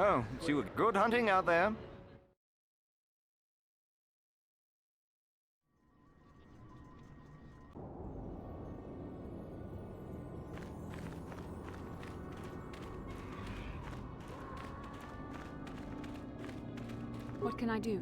Oh, so you were good hunting out there? What can I do?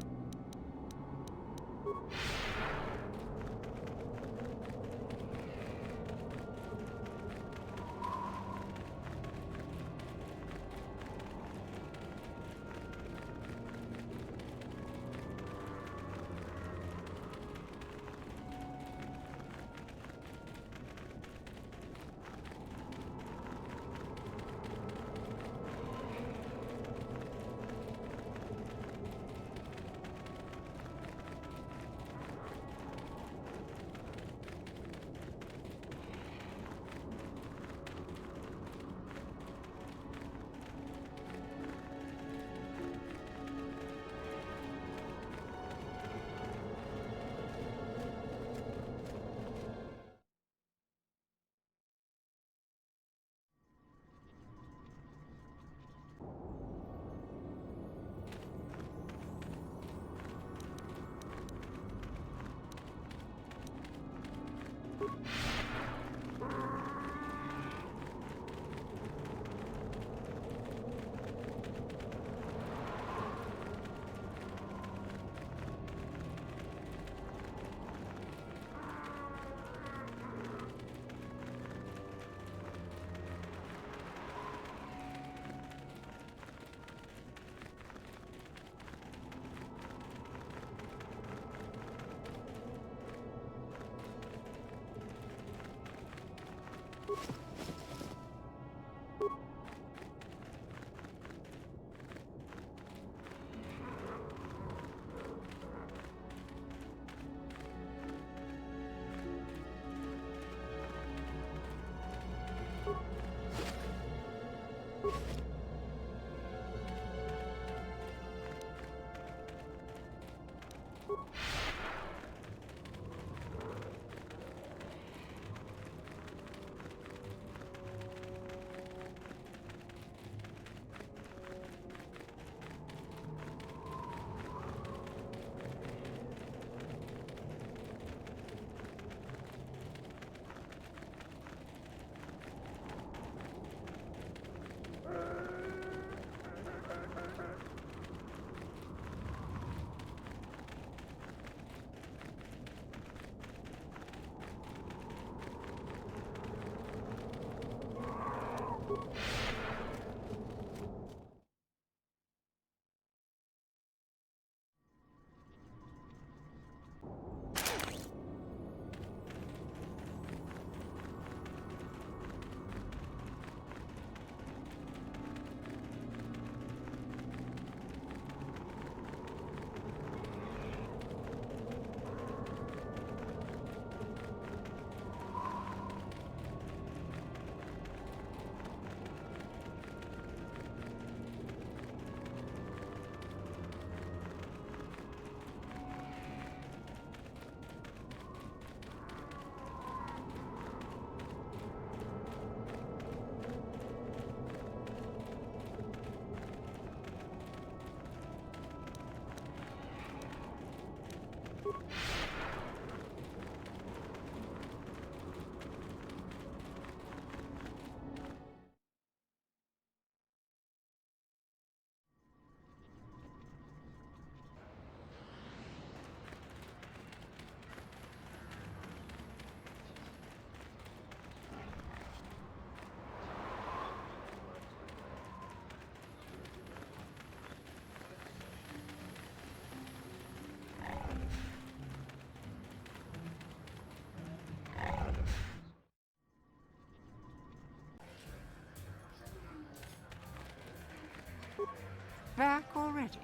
Back already?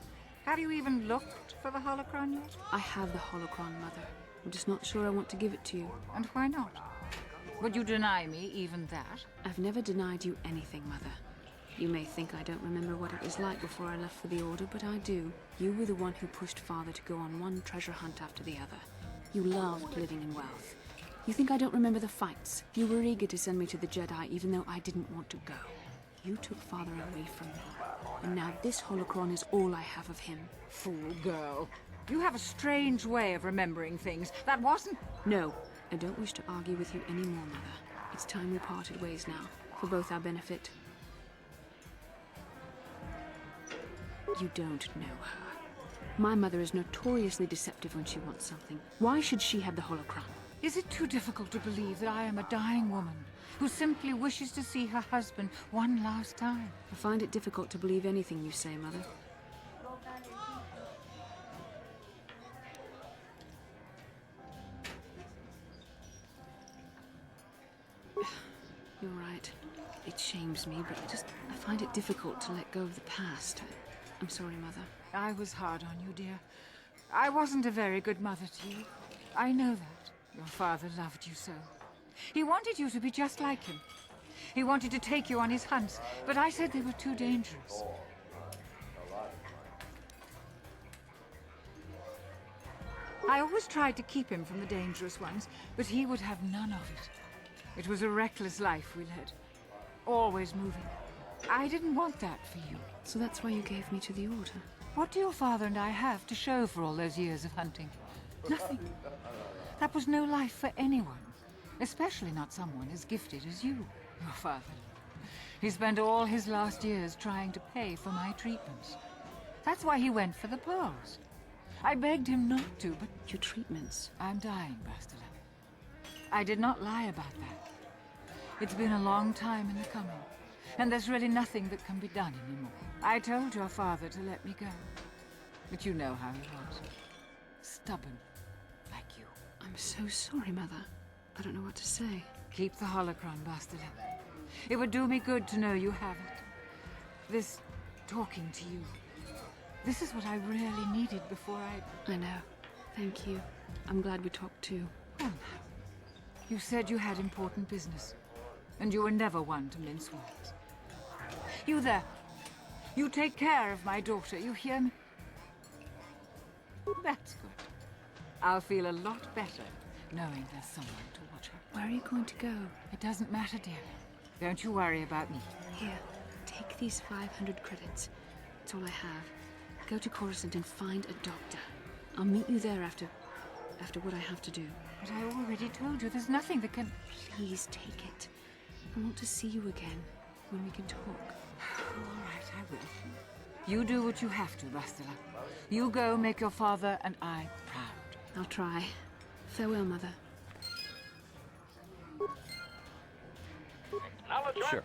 Have you even looked for the holocron yet? I have the holocron, Mother. I'm just not sure I want to give it to you. And why not? Would you deny me even that? I've never denied you anything, Mother. You may think I don't remember what it was like before I left for the Order, but I do. You were the one who pushed Father to go on one treasure hunt after the other. You loved living in wealth. You think I don't remember the fights? You were eager to send me to the Jedi even though I didn't want to go. You took Father away from me. And now this holocron is all I have of him. Fool girl. You have a strange way of remembering things. That wasn't... No, I don't wish to argue with you anymore, Mother. It's time we parted ways now, for both our benefit. You don't know her. My mother is notoriously deceptive when she wants something. Why should she have the holocron? Is it too difficult to believe that I am a dying woman who simply wishes to see her husband one last time? I find it difficult to believe anything you say, Mother. You're right. It shames me, but I find it difficult to let go of the past. I'm sorry, Mother. I was hard on you, dear. I wasn't a very good mother to you. I know that. Your father loved you so. He wanted you to be just like him. He wanted to take you on his hunts, but I said they were too dangerous. I always tried to keep him from the dangerous ones, but he would have none of it. It was a reckless life we led. Always moving. I didn't want that for you. So that's why you gave me to the Order? What do your father and I have to show for all those years of hunting? Nothing. That was no life for anyone. Especially not someone as gifted as you, your father. He spent all his last years trying to pay for my treatments. That's why he went for the pearls. I begged him not to, but... Your treatments? I'm dying, Bastila. I did not lie about that. It's been a long time in the coming, and there's really nothing that can be done anymore. I told your father to let me go, but you know how he was. Stubborn, like you. I'm so sorry, Mother. I don't know what to say. Keep the holocron, Bastila. It would do me good to know you have it. This talking to you. This is what I really needed before I know. Thank you. I'm glad we talked too. Oh, no. You said you had important business, and you were never one to mince words. You there. You take care of my daughter, you hear me? That's good. I'll feel a lot better knowing there's someone to watch her. Where are you going to go? It doesn't matter, dear. Don't you worry about me. Here, take these 500 credits. That's all I have. Go to Coruscant and find a doctor. I'll meet you there after what I have to do. But I already told you there's nothing that can... Please take it. I want to see you again, when we can talk. All right, I will. You do what you have to, Bastila. You go make your father and I proud. I'll try. Farewell, Mother. Sure.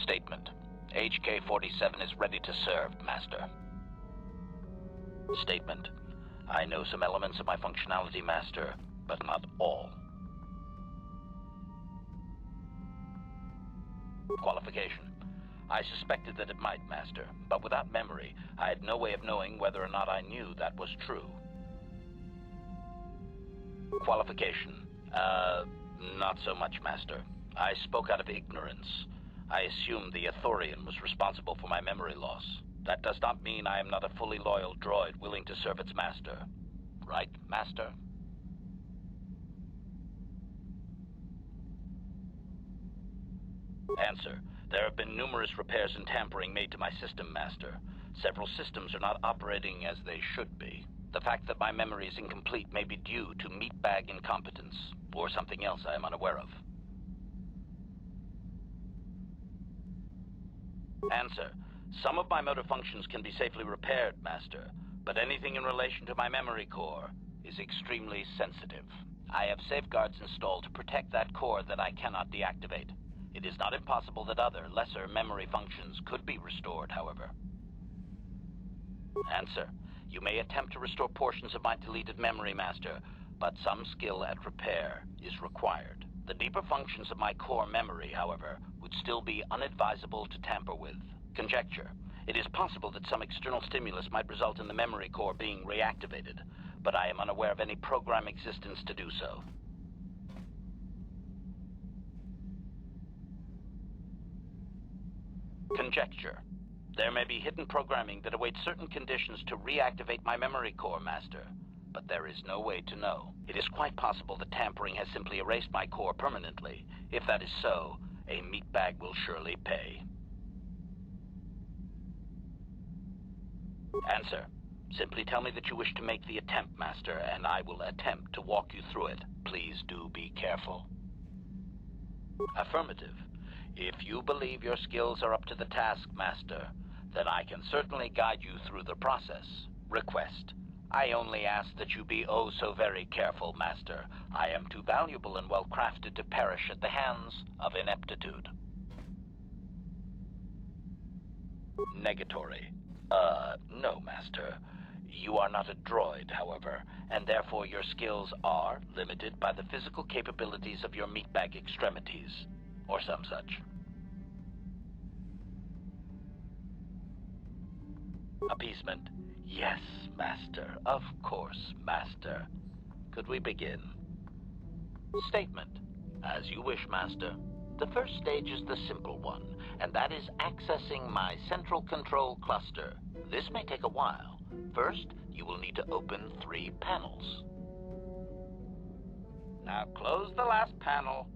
Statement. HK-47 is ready to serve, Master. Statement. I know some elements of my functionality, Master, but not all. Qualification. I suspected that it might, Master, but without memory, I had no way of knowing whether or not I knew that was true. Qualification. Not so much, Master. I spoke out of ignorance. I assumed the Athorian was responsible for my memory loss. That does not mean I am not a fully loyal droid willing to serve its master. Right, Master? Answer. There have been numerous repairs and tampering made to my system, Master. Several systems are not operating as they should be. The fact that my memory is incomplete may be due to meatbag incompetence, or something else I am unaware of. Answer. Some of my motor functions can be safely repaired, Master, but anything in relation to my memory core is extremely sensitive. I have safeguards installed to protect that core that I cannot deactivate. It is not impossible that other, lesser memory functions could be restored, however. Answer. You may attempt to restore portions of my deleted memory, Master, but some skill at repair is required. The deeper functions of my core memory, however, would still be unadvisable to tamper with. Conjecture. It is possible that some external stimulus might result in the memory core being reactivated, but I am unaware of any program existence to do so. Conjecture. There may be hidden programming that awaits certain conditions to reactivate my memory core, Master, but there is no way to know. It is quite possible that tampering has simply erased my core permanently. If that is so, a meatbag will surely pay. Answer. Simply tell me that you wish to make the attempt, Master, and I will attempt to walk you through it. Please do be careful. Affirmative. If you believe your skills are up to the task, Master, then I can certainly guide you through the process. Request. I only ask that you be oh so very careful, Master. I am too valuable and well-crafted to perish at the hands of ineptitude. Negatory. No, Master. You are not a droid, however, and therefore your skills are limited by the physical capabilities of your meatbag extremities, or some such. Appeasement. Yes, Master. Of course, Master. Could we begin? Statement. As you wish, Master. The first stage is the simple one, and that is accessing my central control cluster. This may take a while. First, you will need to open 3 panels. Now close the last panel.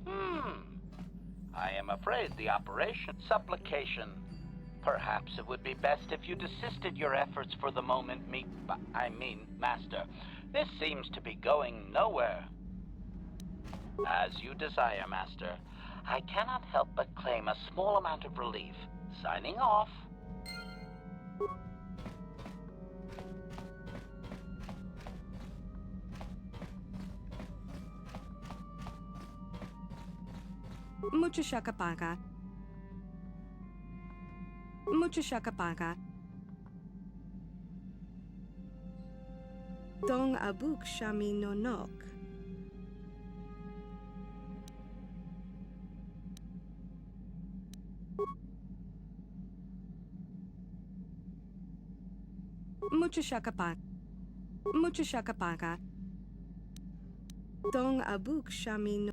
I am afraid the operation... Supplication. Perhaps it would be best if you desisted your efforts for the moment, Master. This seems to be going nowhere. As you desire, Master. I cannot help but claim a small amount of relief. Signing off. Mucho shaka paga. Mucho shaka paga. Dong abuk shami no nok. Mucho shaka paga. Mucho shaka paga. Dong abuk shami no.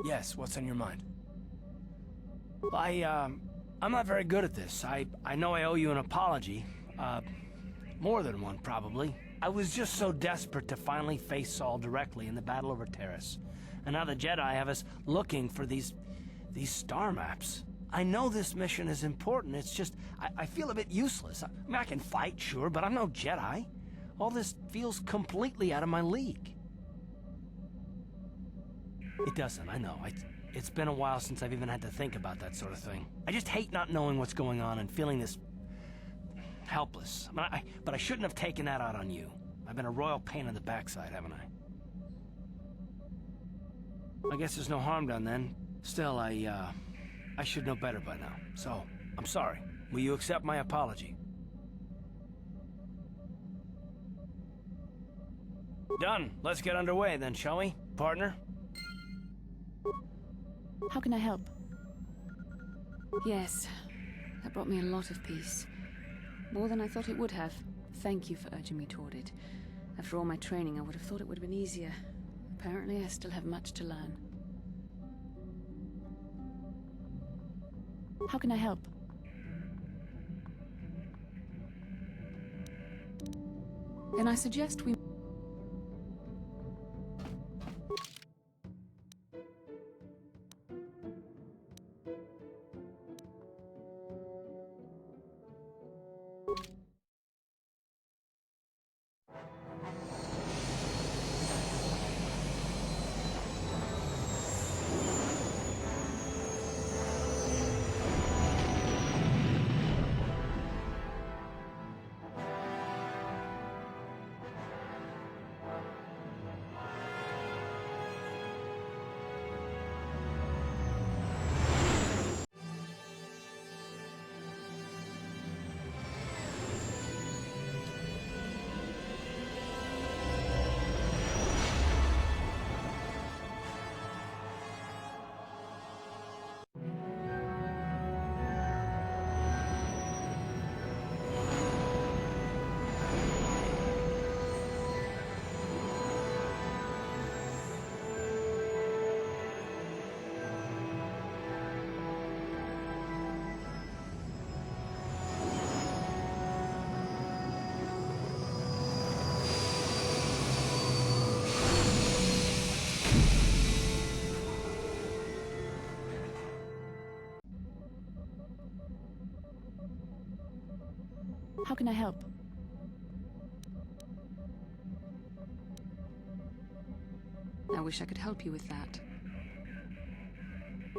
Yes, what's on your mind? I'm not very good at this. I know I owe you an apology. More than one, probably. I was just so desperate to finally face Saul directly in the battle over Terrace. And now the Jedi have us looking for these star maps. I know this mission is important, it's just, I feel a bit useless. I mean, I can fight, sure, but I'm no Jedi. All this feels completely out of my league. It doesn't, I know. It's been a while since I've even had to think about that sort of thing. I just hate not knowing what's going on and feeling this helpless. But I shouldn't have taken that out on you. I've been a royal pain in the backside, haven't I? I guess there's no harm done then. Still, I should know better by now. So, I'm sorry. Will you accept my apology? Done. Let's get underway then, shall we, partner? How can I help? Yes, that brought me a lot of peace. More than I thought it would have. Thank you for urging me toward it. After all my training, I would have thought it would have been easier. Apparently, I still have much to learn. How can I help? Then I suggest we... How can I help? I wish I could help you with that.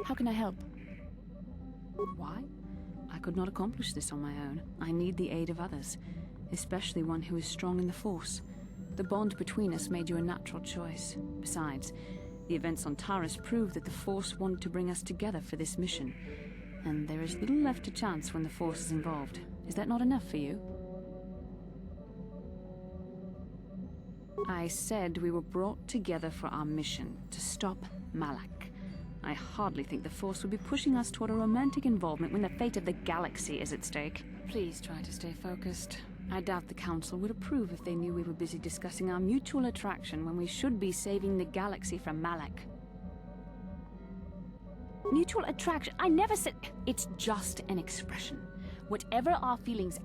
How can I help? Why? I could not accomplish this on my own. I need the aid of others, especially one who is strong in the Force. The bond between us made you a natural choice. Besides, the events on Taris proved that the Force wanted to bring us together for this mission. And there is little left to chance when the Force is involved. Is that not enough for you? I said we were brought together for our mission, to stop Malak. I hardly think the Force would be pushing us toward a romantic involvement when the fate of the galaxy is at stake. Please try to stay focused. I doubt the Council would approve if they knew we were busy discussing our mutual attraction when we should be saving the galaxy from Malak. Mutual attraction? I never said... It's just an expression. Whatever our feelings...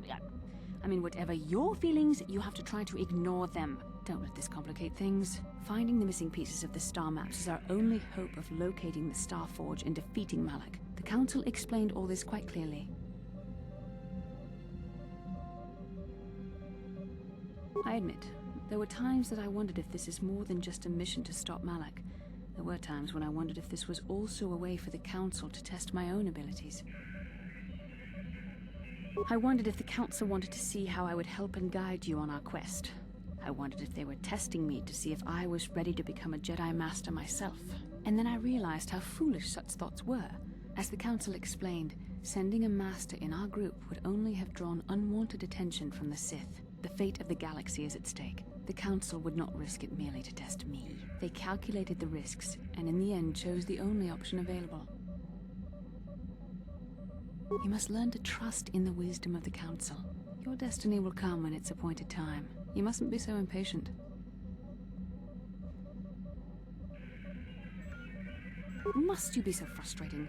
whatever your feelings, you have to try to ignore them. Don't let this complicate things. Finding the missing pieces of the star maps is our only hope of locating the Star Forge and defeating Malak. The Council explained all this quite clearly. I admit, there were times that I wondered if this is more than just a mission to stop Malak. There were times when I wondered if this was also a way for the Council to test my own abilities. I wondered if the Council wanted to see how I would help and guide you on our quest. I wondered if they were testing me to see if I was ready to become a Jedi Master myself. And then I realized how foolish such thoughts were. As the Council explained, sending a Master in our group would only have drawn unwanted attention from the Sith. The fate of the galaxy is at stake. The Council would not risk it merely to test me. They calculated the risks, and in the end chose the only option available. You must learn to trust in the wisdom of the Council. Your destiny will come when it's appointed time. You mustn't be so impatient. Must you be so frustrating?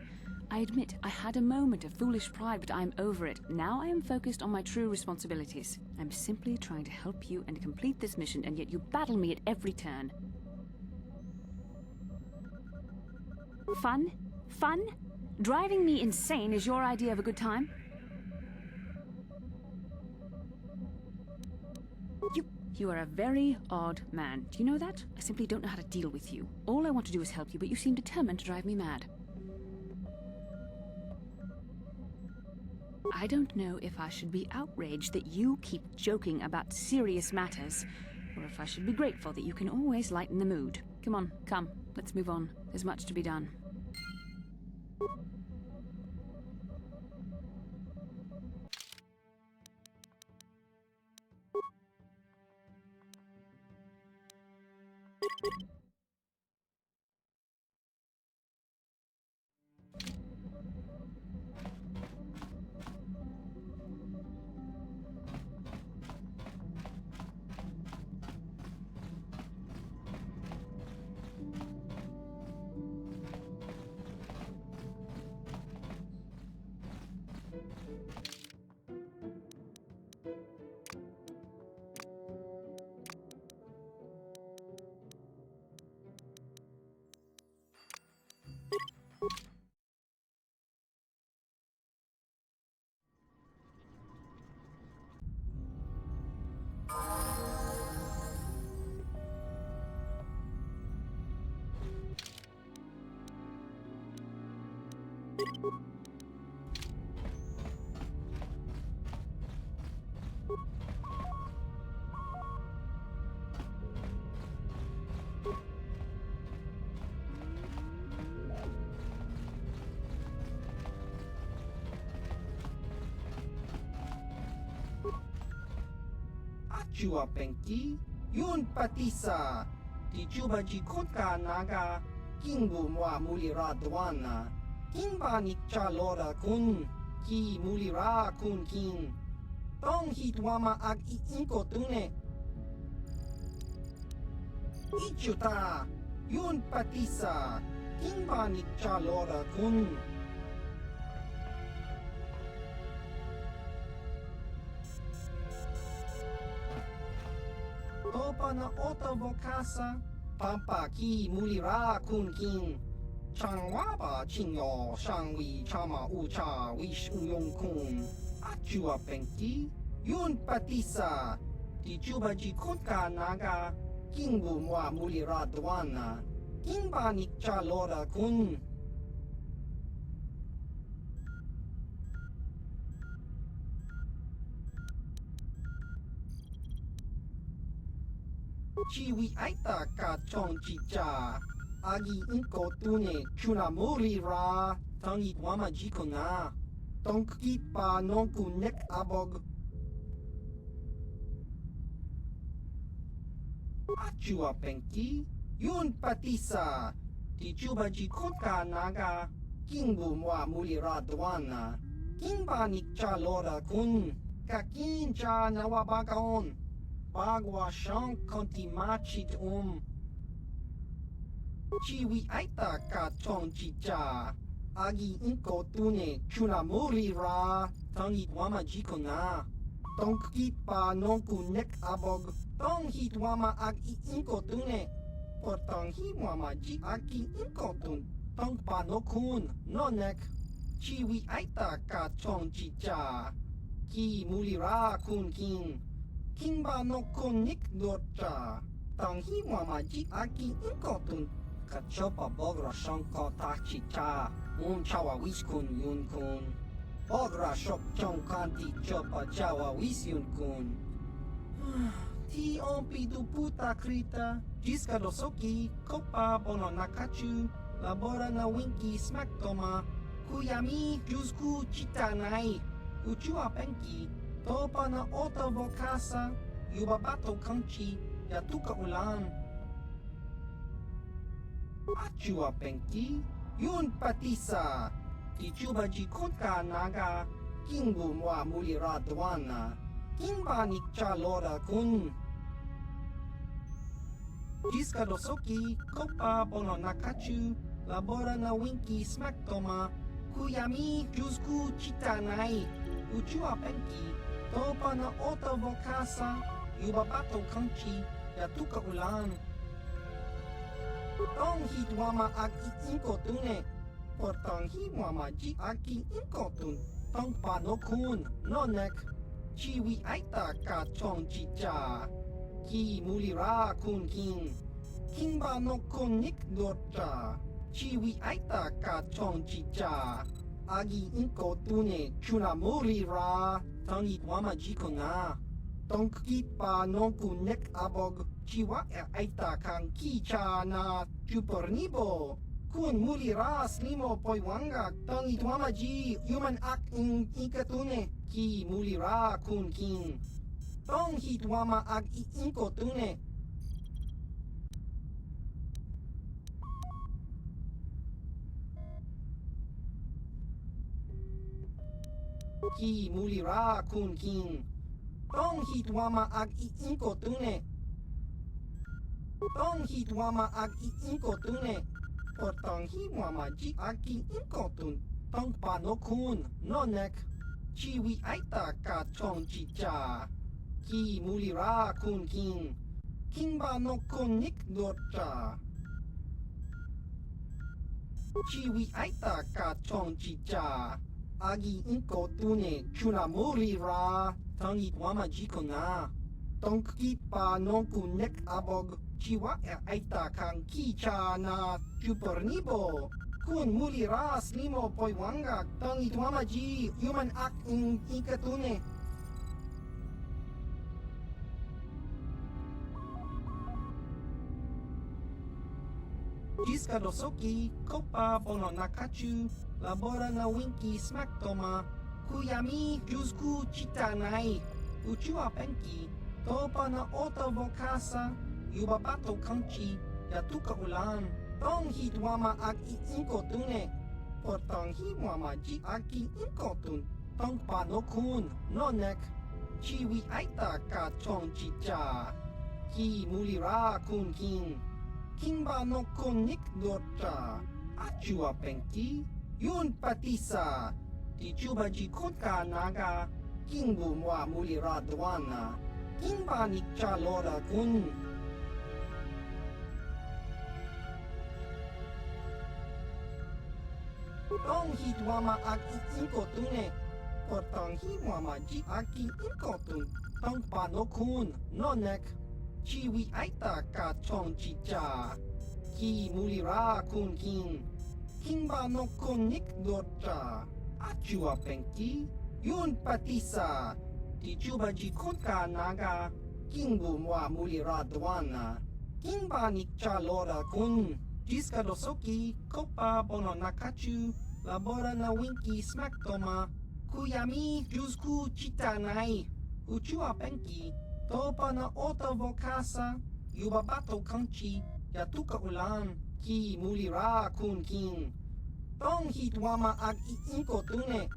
I admit, I had a moment of foolish pride, but I'm over it. Now I am focused on my true responsibilities. I'm simply trying to help you and complete this mission, and yet you battle me at every turn. Fun? Fun? Driving me insane is your idea of a good You are a very odd man. Do you know that? I simply don't know how to deal with you. All I want to do is help you, but you seem determined to drive me mad. I don't know if I should be outraged that you keep joking about serious matters, or if I should be grateful that you can always lighten the mood. Come on, come. Let's move on. There's much to be done. Chua Penki, Yun Patisa, Tichuba Jikotka Naga, Kingu Mwa Mulira Dwana, Kimba Nikcha Lora Kun, Ki Mulira Kun Kin, Tong Hitwama Ag Inko Tune, Ichuta, Yun Patisa, Kimba Nikcha Lora Kun. Topa na ota vokasa, pampa ki mulira kun kin. Changwaba chinyo shangwi chama ucha wish uyong kun. Achua penki, yun patisa. Tichuba jikotka naga, kingu mwa mulira dwana. Kimba nikcha lora kun. Chiwi aita ka chong chicha, agi inko tune chuna muri ra, tangi wama jiko na, tongki pa nonku nek abog. Achua penki, yun patisa, tichuba jikotka naga, kingu mwa muri ra dwana, kimba nikcha lora kun, kakincha nawabagaon. Bagwa shang konti machit Chiwi aita ka chong chicha. Agi inko tune chuna muri ra. Tangi wama jiko na. Tongki pa nonku nek abog. Tong hit wama agi inko tune. Por tong hi wama ji agi inko tun. Tong pa no kun no nek. Chiwi aita ka chong chicha. Ki muli ra kun kin. Kimba no konik dorcha, tanghi wamaji aki inkotun, kachopa bogra shanko tachicha, chawa wiskun yun kun. Bogra shok chong kanti chopa chawa wis yun kun. Ti ompi du puta krita, jiska dosoki, kopa bono nakachu, labora na winki smaktoma, kuyami jusku chitanai, uchua penki. Topa na ota vokasa, yubabato kanchi, yatuka ulan. Achua penki, yun patisa, tichuba jikotka naga, kingu mwa mulira dwana, kimba nikcha lora kun. Jiska dosoki, kopa bono nakachu, labora na winki smaktoma, kuyami jusku chitanai, uchua penki. Topa na ota vokasa, yubabato kanchi, yatuka ulan. Tong hit wama aki inko tune, por tong hi wama ji aki inko tun, tong pa no kun, no nek, chiwi aita ka chong chicha. ki mulira kun king king ba no kun nik dota chiwi aita ka chong chicha agi inko tune chuna mulira tangi wama jikona tongki pa no kun nek abog chiwa aita kan kicha na chupornibo kun mulira slimo poiwanga tangi wama ji human ak in ikatune ki mulira kun king tong hit wama ag inko tune ki mulira kun king tong hit wama ag inko tune tong hit wama ag inko tune por tong hi wama ji ag inko tun tong pa no kun no nek chiwi aita ka chong chicha ki mulira kun king king ba no kun nik dota chiwi aita ka chong chicha agi inko tune chuna mulira tangi wama jikona tongki pa no kun nek abog chiwa aita kan kicha na chupornibo kun mulira slimo poiwanga tangi wama ji human ak in ikatune Jiska dosoki, kopa bono nakachu, labora na winki smack toma, kuyami juzku chitanai, uchua penki, topa na ota vokasa, yubabato kanchi, yatuka ulan, tong hit wama ag inko tune, por tong hi wama ji aki inko tun, tong pa no kun, no nek, chiwi aita ka chong chicha, ki mulira kun king. Kimba no konik dota achua penki yun patisa di chuba ji kotka naga kimbu mwa mulira dwana kimba ni chalora kun tong hi dwama ak inko tune por tong hi wama ji aki inko tun tong pa no kun no nek chiwi aita ka chong chicha ki mulira kun king kimba no konik dota achua penki yun patisa di chuba ji kotka naga kimbu mwa mulira dwana kimba ni chalora kun jiska dosoki kopa bono nakachu labora na winki smack toma kuyami juzku chitanai uchua penki topa na ota vokasa yubabato kanchi yatuka ulan ki mulira kun king tong hit wama ag inko tune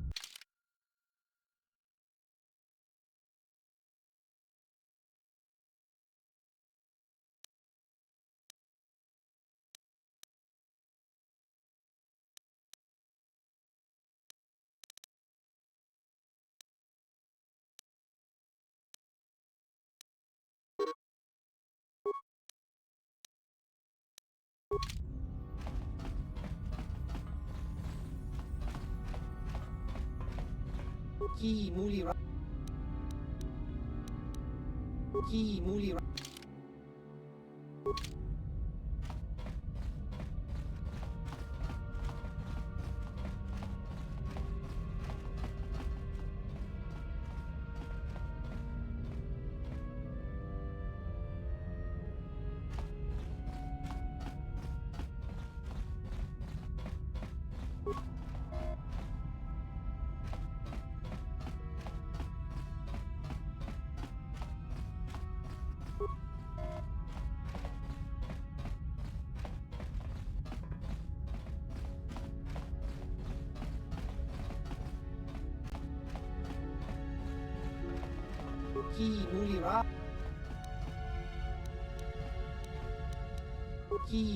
ki mulira ki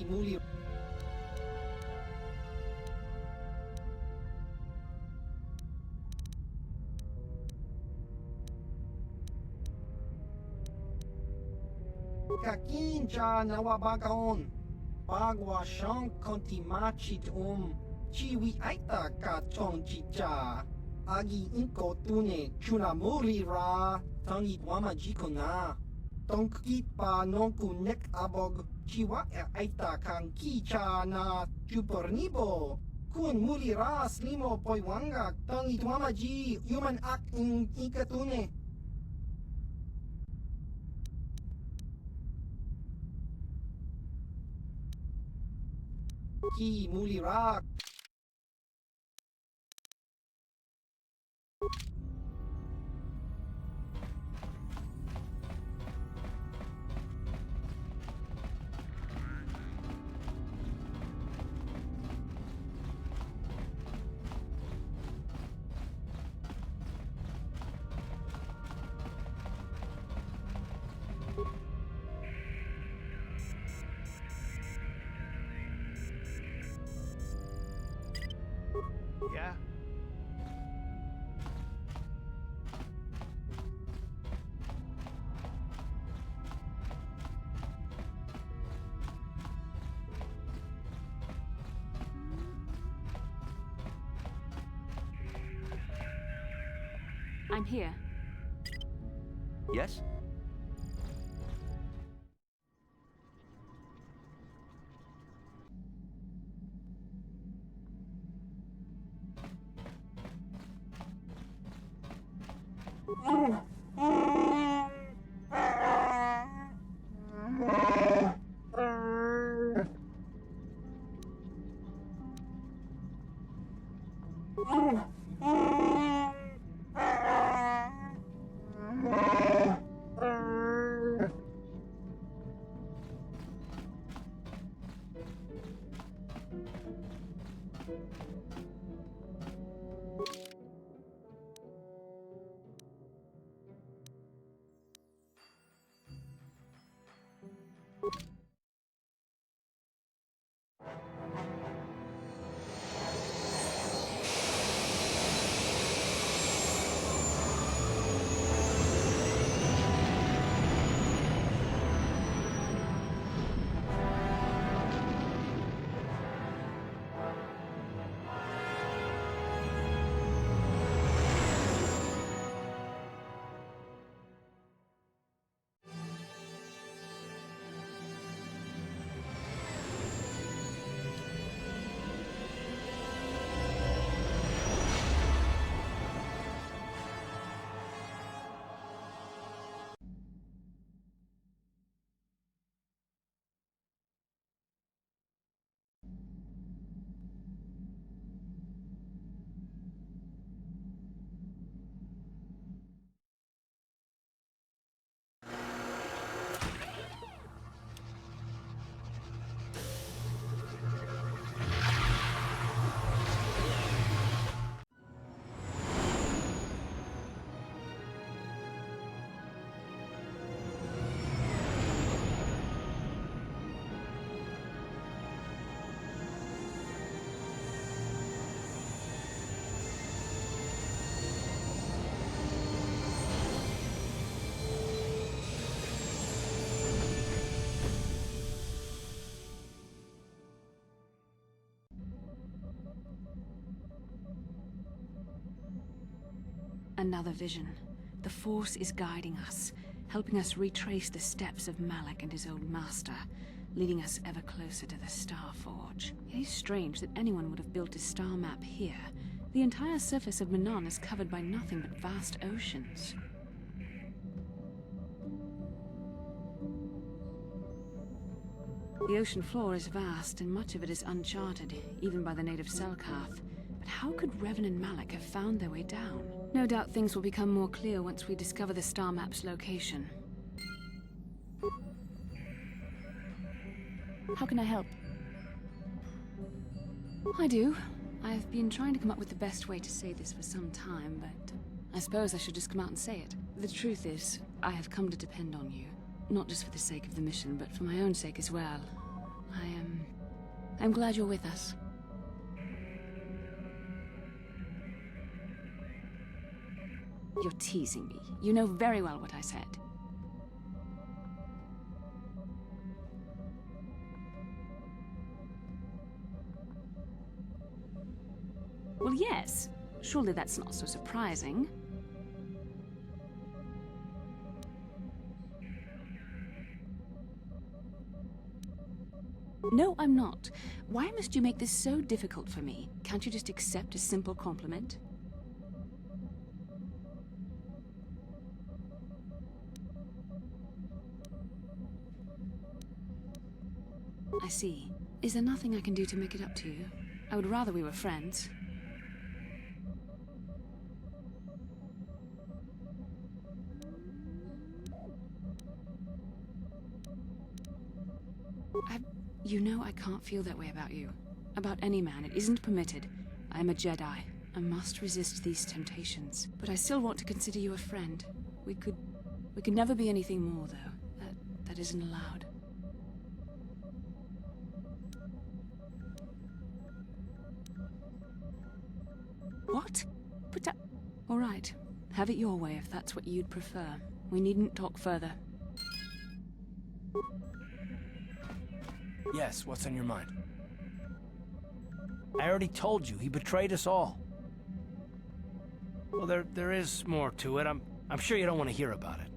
mulira Kakinja nawabagaon bagwa shang konti machit chiwi aita ka chong chicha agi inko tune chuna mulira tangi wama jikona Tongkit pa nonku nek abog chiwa aita kang kicha na chupornibo. Kun muli ras limo poiwanga tang itwamaji human act in ikatune. Ki muli rak. Yeah? I'm here. Yes? Another vision. The Force is guiding us, helping us retrace the steps of Malak and his old master, leading us ever closer to the Star Forge. It is strange that anyone would have built a star map here. The entire surface of Manon is covered by nothing but vast oceans. The ocean floor is vast, and much of it is uncharted, even by the native Selkath. But how could Revan and Malak have found their way down? No doubt things will become more clear once we discover the star map's location. How can I help? I do. I've been trying to come up with the best way to say this for some time, but I suppose I should just come out and say it. The truth is, I have come to depend on you. Not just for the sake of the mission, but for my own sake as well. I'm glad you're with us. You're teasing me. You know very well what I said. Well, yes. Surely that's not so surprising. No, I'm not. Why must you make this so difficult for me? Can't you just accept a simple compliment? I see. Is there nothing I can do to make it up to you? I would rather we were friends. You know I can't feel that way about you. About any man. It isn't permitted. I am a Jedi. I must resist these temptations. But I still want to consider you a friend. We could never be anything more, though. That isn't allowed. What? But that... All right. Have it your way if that's what you'd prefer. We needn't talk further. Yes, what's on your mind? I already told you, he betrayed us all. Well, there is more to it. I'm sure you don't want to hear about it.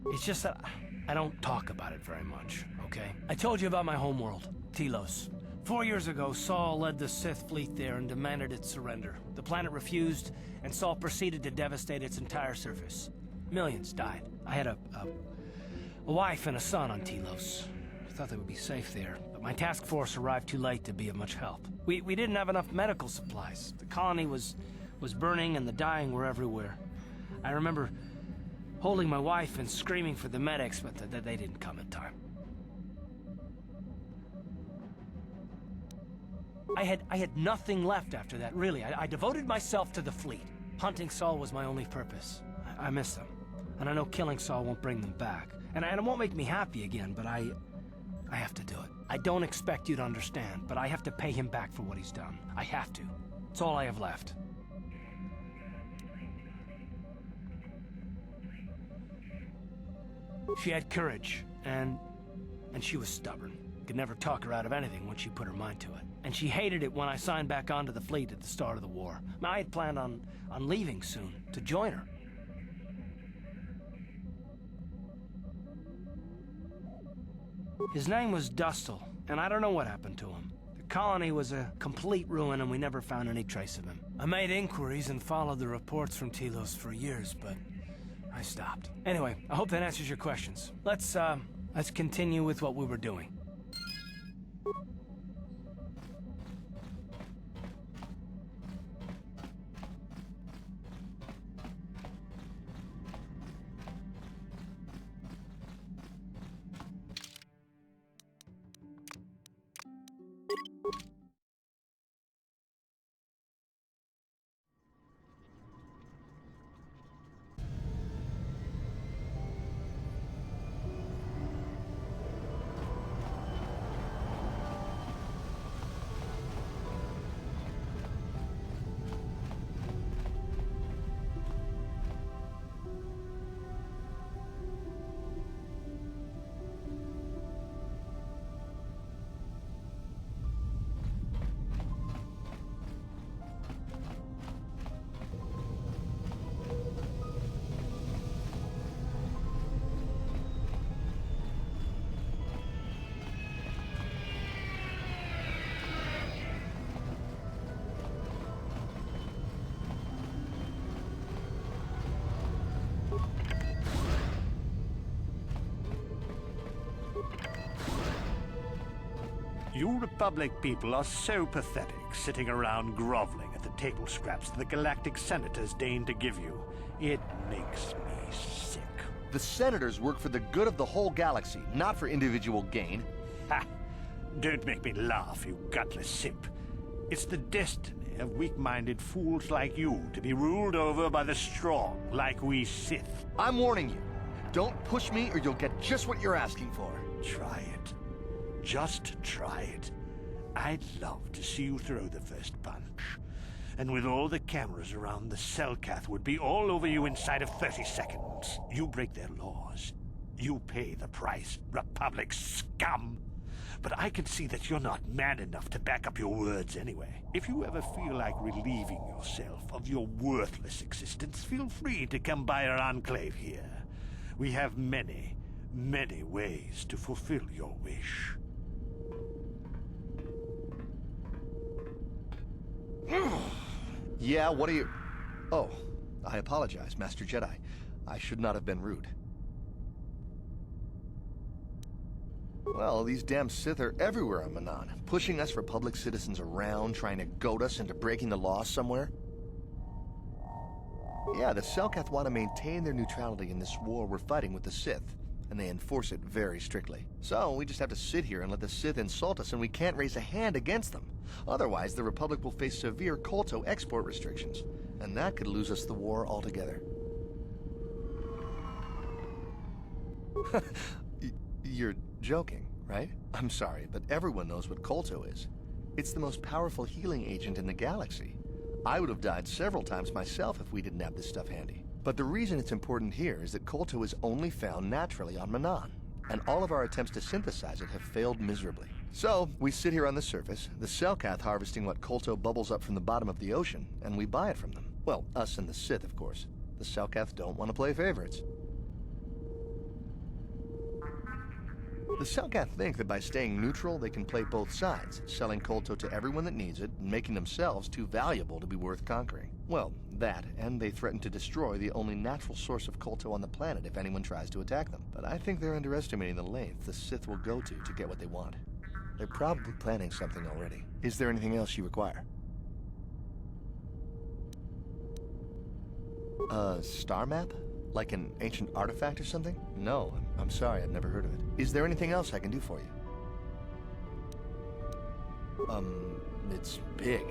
It's just that I don't talk about it very much, okay? I told you about my homeworld, Telos. 4 years ago, Saul led the Sith fleet there and demanded its surrender. The planet refused, and Saul proceeded to devastate its entire surface. Millions died. I had a wife and a son on Telos. I thought they would be safe there, but my task force arrived too late to be of much help. We didn't have enough medical supplies. The colony was burning and the dying were everywhere. I remember holding my wife and screaming for the medics, but they didn't come in time. I had nothing left after that, really. I devoted myself to the fleet. Hunting Saul was my only purpose. I miss them. And I know killing Saul won't bring them back. And it won't make me happy again, but I have to do it. I don't expect you to understand, but I have to pay him back for what he's done. I have to. It's all I have left. She had courage, and she was stubborn. Could never talk her out of anything once she put her mind to it. And she hated it when I signed back onto the fleet at the start of the war. I had planned on leaving soon, to join her. His name was Dustil, and I don't know what happened to him. The colony was a complete ruin, and we never found any trace of him. I made inquiries and followed the reports from Telos for years, but I stopped. Anyway, I hope that answers your questions. Let's continue with what we were doing. You Republic people are so pathetic, sitting around groveling at the table scraps the Galactic Senators deign to give you. It makes me sick. The Senators work for the good of the whole galaxy, not for individual gain. Ha! Don't make me laugh, you gutless simp. It's the destiny of weak-minded fools like you to be ruled over by the strong, like we Sith. I'm warning you. Don't push me or you'll get just what you're asking for. Try it. Just try it. I'd love to see you throw the first punch. And with all the cameras around, the Selkath would be all over you inside of 30 seconds. You break their laws. You pay the price, Republic scum. But I can see that you're not man enough to back up your words anyway. If you ever feel like relieving yourself of your worthless existence, feel free to come by our enclave here. We have many, many ways to fulfill your wish. Yeah, what are you... Oh, I apologize, Master Jedi. I should not have been rude. Well, these damn Sith are everywhere on Manan, pushing us Republic citizens around, trying to goad us into breaking the law somewhere. Yeah, the Selkath want to maintain their neutrality in this war we're fighting with the Sith, and they enforce it very strictly. So, we just have to sit here and let the Sith insult us, and we can't raise a hand against them. Otherwise, the Republic will face severe Kolto export restrictions, and that could lose us the war altogether. You're joking, right? I'm sorry, but everyone knows what Kolto is. It's the most powerful healing agent in the galaxy. I would have died several times myself if we didn't have this stuff handy. But the reason it's important here is that Kolto is only found naturally on Manan, and all of our attempts to synthesize it have failed miserably. So, we sit here on the surface, the Selkath harvesting what Kolto bubbles up from the bottom of the ocean, and we buy it from them. Well, us and the Sith, of course. The Selkath don't want to play favorites. The Selkath think that by staying neutral, they can play both sides, selling Kolto to everyone that needs it, and making themselves too valuable to be worth conquering. Well, that, and they threaten to destroy the only natural source of Kolto on the planet if anyone tries to attack them. But I think they're underestimating the length the Sith will go to get what they want. They're probably planning something already. Is there anything else you require? A star map? Like an ancient artifact or something? No, I'm sorry, I've never heard of it. Is there anything else I can do for you? It's big.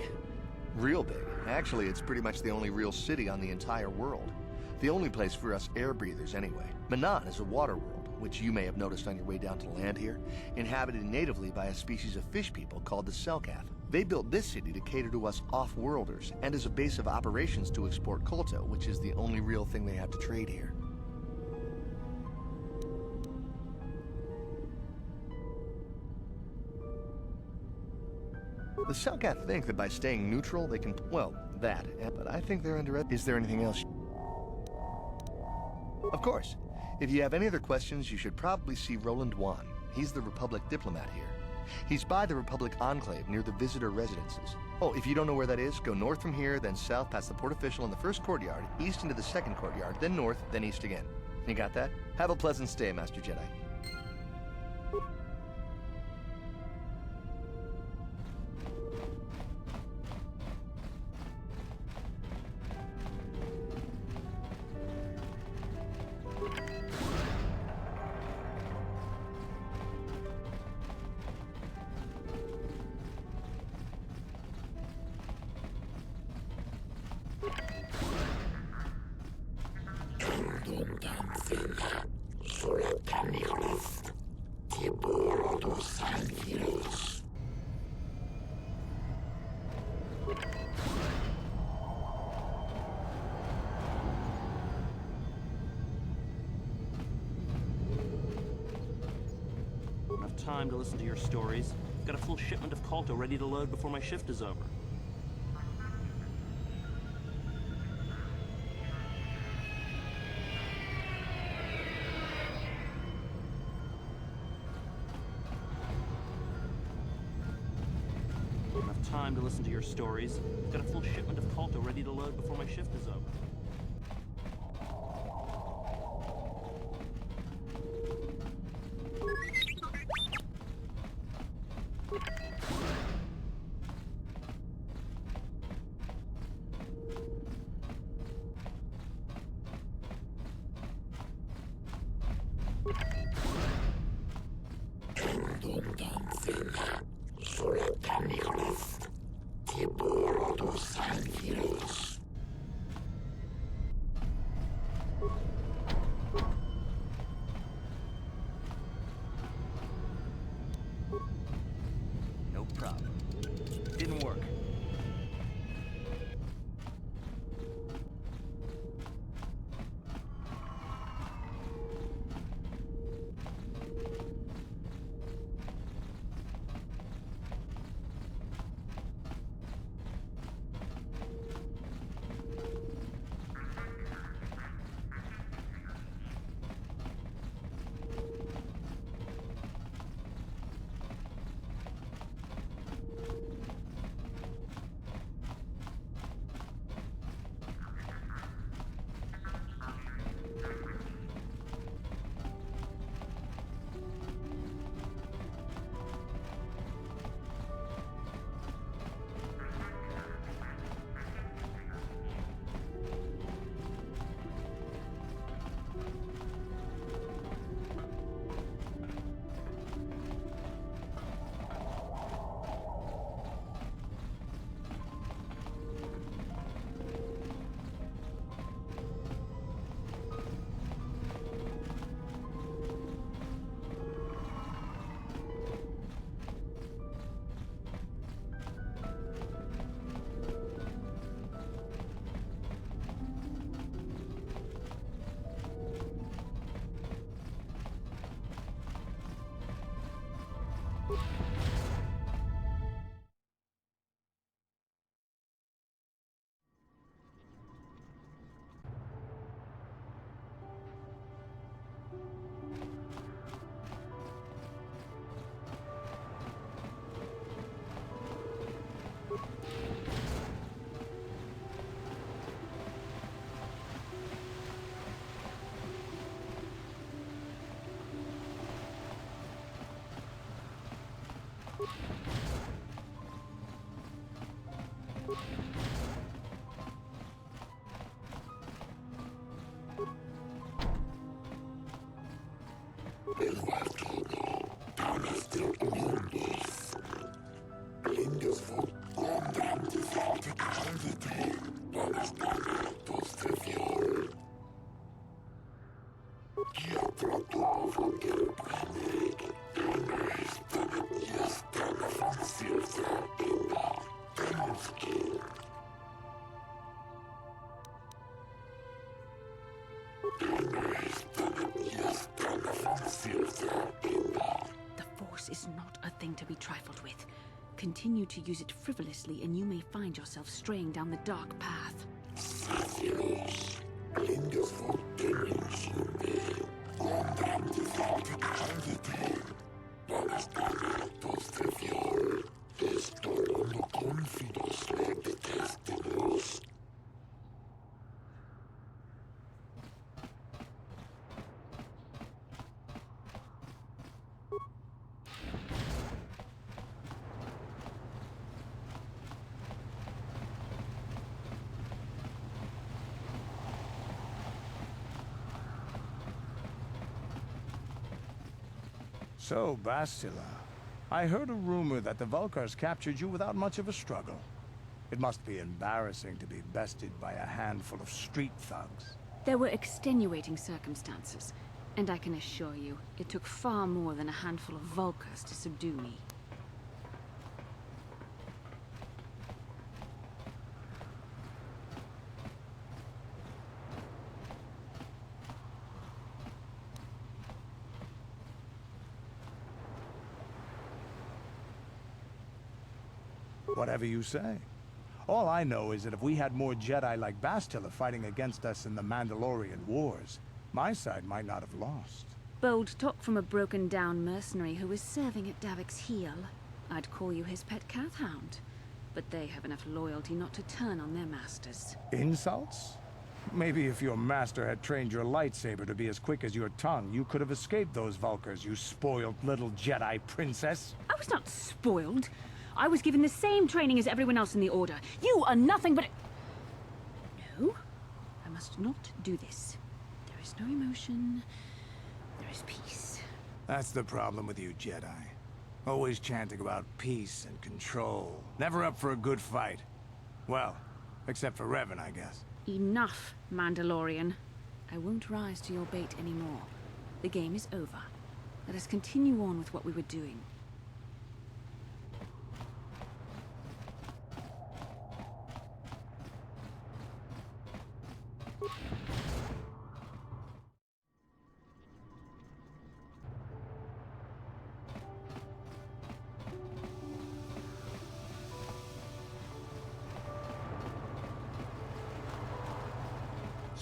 Real big. Actually, it's pretty much the only real city on the entire world. The only place for us air breathers anyway. Manan is a water world, which you may have noticed on your way down to land here, inhabited natively by a species of fish people called the Selkath. They built this city to cater to us off-worlders, and as a base of operations to export Kolto, which is the only real thing they have to trade here. The Selkath think that by staying neutral, they can... Well, that. But I think they're underestimating... Is there anything else? Of course. If you have any other questions, you should probably see Roland Wan. He's the Republic diplomat here. He's by the Republic Enclave near the visitor residences. Oh, if you don't know where that is, go north from here, then south past the port official in the first courtyard, east into the second courtyard, then north, then east again. You got that? Have a pleasant stay, Master Jedi. Enough time to listen to your stories. Got a full shipment of Kolto ready to load before my shift is over. Enough time to listen to your stories. Got a full shipment of Kolto ready to load before my shift is over. The Force is not a thing to be trifled with. Continue to use it frivolously and you may find yourself straying down the dark path. So, Bastila, I heard a rumor that the Vulkars captured you without much of a struggle. It must be embarrassing to be bested by a handful of street thugs. There were extenuating circumstances, and I can assure you, it took far more than a handful of Vulkars to subdue me. Whatever you say. All I know is that if we had more Jedi like Bastila fighting against us in the Mandalorian Wars, my side might not have lost. Bold talk from a broken-down mercenary who is serving at Davik's heel. I'd call you his pet cat-hound. But they have enough loyalty not to turn on their masters. Insults? Maybe if your master had trained your lightsaber to be as quick as your tongue, you could have escaped those Vulkars, you spoiled little Jedi princess. I was not spoiled. I was given the same training as everyone else in the Order. You are nothing but... No, I must not do this. There is no emotion. There is peace. That's the problem with you Jedi. Always chanting about peace and control. Never up for a good fight. Well, except for Revan, I guess. Enough, Mandalorian. I won't rise to your bait anymore. The game is over. Let us continue on with what we were doing.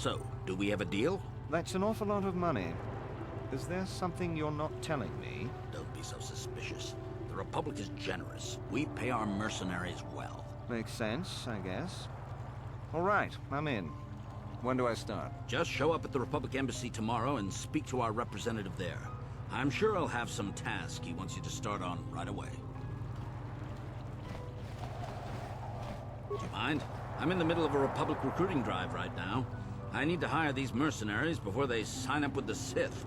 So, do we have a deal? That's an awful lot of money. Is there something you're not telling me? Don't be so suspicious. The Republic is generous. We pay our mercenaries well. Makes sense, I guess. All right, I'm in. When do I start? Just show up at the Republic Embassy tomorrow and speak to our representative there. I'm sure he'll have some task he wants you to start on right away. Do you mind? I'm in the middle of a Republic recruiting drive right now. I need to hire these mercenaries before they sign up with the Sith.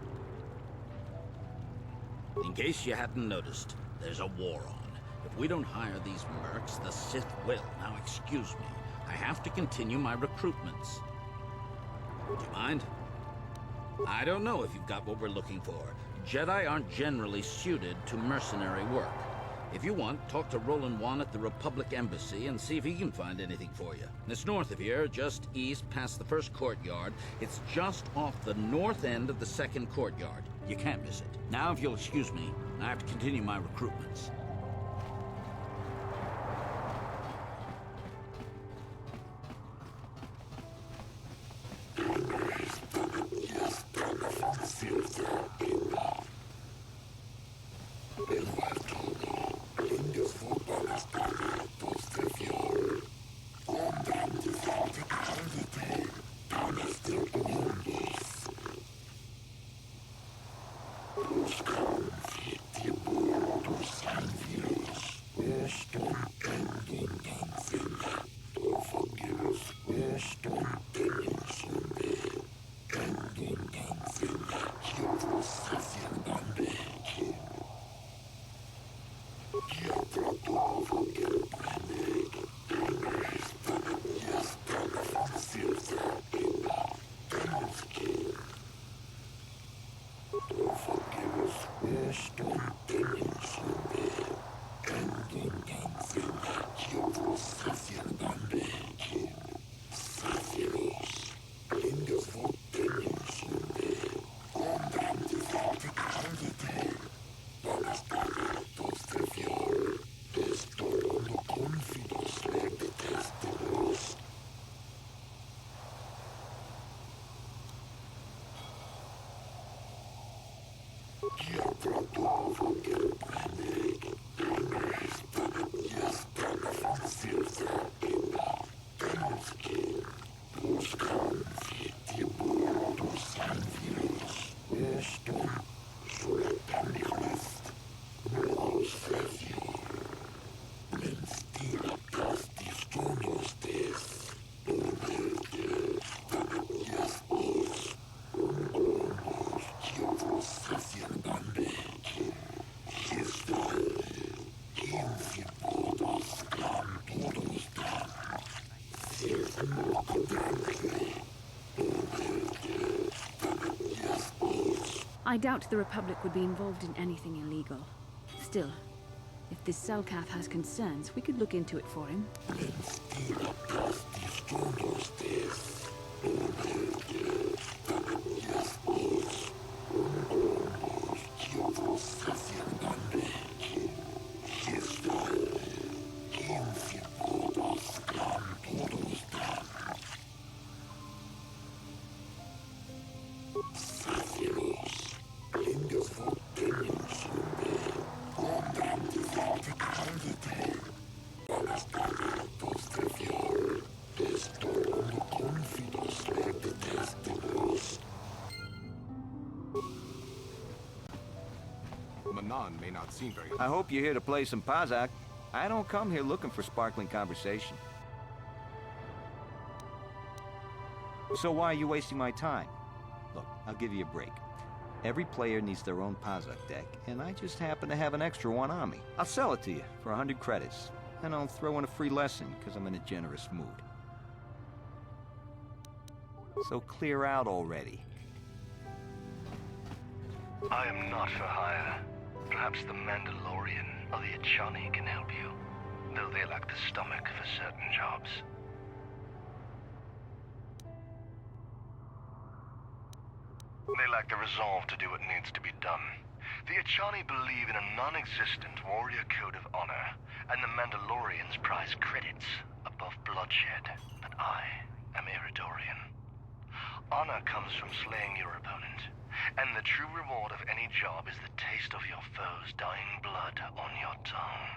In case you hadn't noticed, there's a war on. If we don't hire these mercs, the Sith will. Now excuse me, I have to continue my recruitments. Do you mind? I don't know if you've got what we're looking for. Jedi aren't generally suited to mercenary work. If you want, talk to Roland Wan at the Republic Embassy and see if he can find anything for you. It's north of here, just east past the first courtyard. It's just off the north end of the second courtyard. You can't miss it. Now, if you'll excuse me, I have to continue my recruitments. I doubt the Republic would be involved in anything illegal. Still, if this Selkath has concerns, we could look into it for him. May not seem very... I hope you're here to play some Pazak. I don't come here looking for sparkling conversation. So why are you wasting my time? Look, I'll give you a break. Every player needs their own Pazak deck, and I just happen to have an extra one on me. I'll sell it to you for 100 credits, and I'll throw in a free lesson, because I'm in a generous mood. So clear out already. I am not for hire. Perhaps the Mandalorian or the Achani can help you, though they lack the stomach for certain jobs. They lack the resolve to do what needs to be done. The Achani believe in a non-existent warrior code of honor, and the Mandalorians prize credits above bloodshed. But I am Iridorian. Honor comes from slaying your opponent. And the true reward of any job is the taste of your foe's dying blood on your tongue.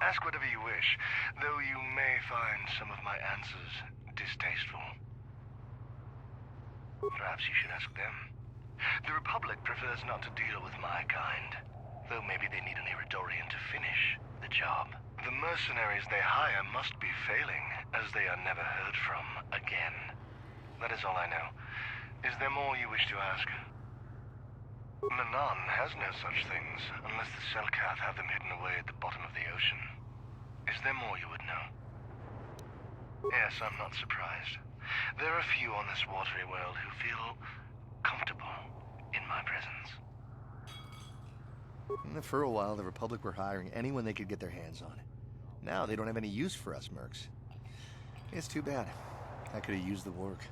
Ask whatever you wish, though you may find some of my answers distasteful. Perhaps you should ask them. The Republic prefers not to deal with my kind, though maybe they need an Iridorian to finish the job. The mercenaries they hire must be failing, as they are never heard from again. That is all I know. Is there more you wish to ask? Manan has no such things, unless the Selkath have them hidden away at the bottom of the ocean. Is there more you would know? Yes, I'm not surprised. There are few on this watery world who feel comfortable in my presence. For a while, the Republic were hiring anyone they could get their hands on. Now they don't have any use for us mercs. It's too bad. I could have used the work.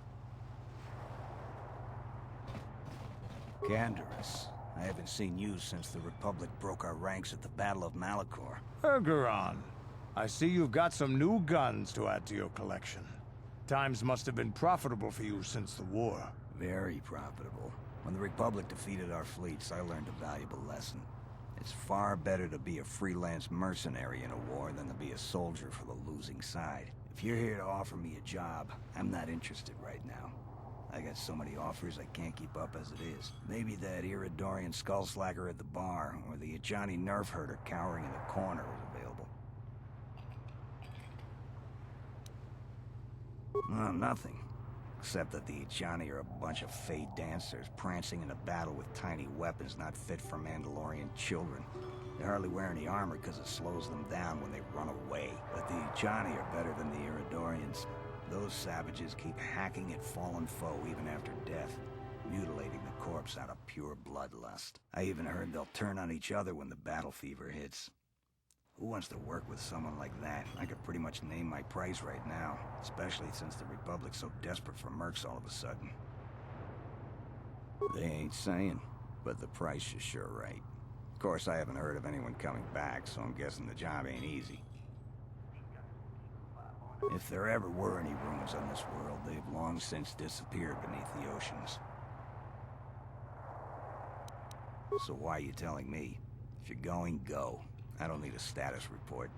Gandarus, I haven't seen you since the Republic broke our ranks at the Battle of Malachor. Ergeron, I see you've got some new guns to add to your collection. Times must have been profitable for you since the war. Very profitable. When the Republic defeated our fleets, I learned a valuable lesson. It's far better to be a freelance mercenary in a war than to be a soldier for the losing side. If you're here to offer me a job, I'm not interested right now. I got so many offers I can't keep up as it is. Maybe that Iridorian skullslacker at the bar, or the Ajani nerf herder cowering in the corner is available. No, nothing. Except that the Echani are a bunch of fey dancers prancing in a battle with tiny weapons not fit for Mandalorian children. They hardly wear any armor because it slows them down when they run away. But the Echani are better than the Iridorians. Those savages keep hacking at fallen foe even after death, mutilating the corpse out of pure bloodlust. I even heard they'll turn on each other when the battle fever hits. Who wants to work with someone like that? I could pretty much name my price right now, especially since the Republic's so desperate for mercs all of a sudden. They ain't saying, but the price is sure right. Of course, I haven't heard of anyone coming back, so I'm guessing the job ain't easy. If there ever were any ruins on this world, they've long since disappeared beneath the oceans. So why are you telling me? If you're going, go. I don't need a status report.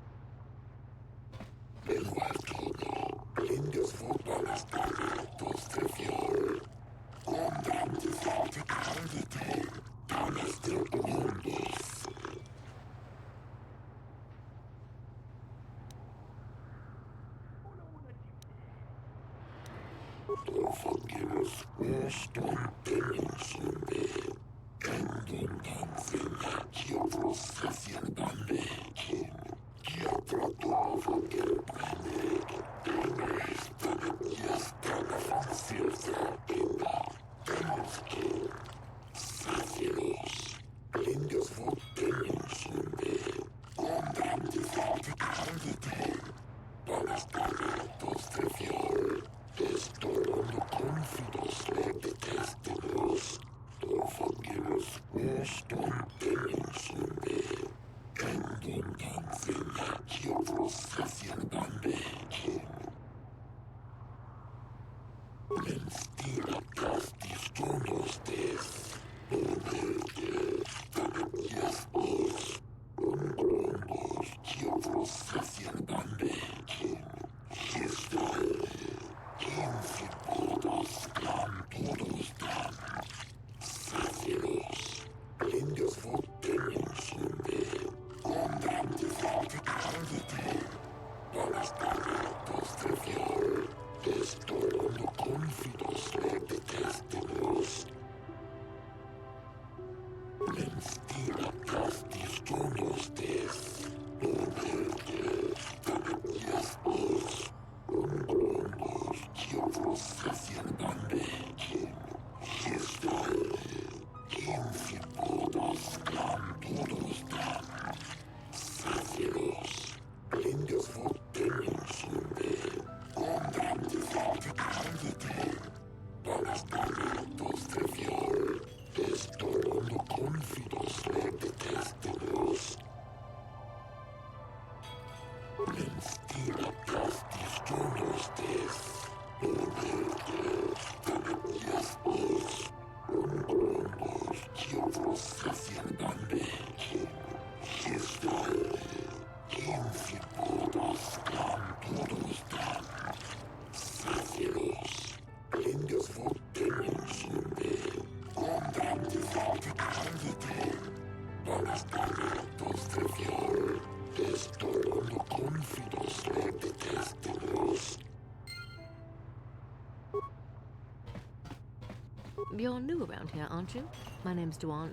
You're new around here, aren't you? My name's Duan.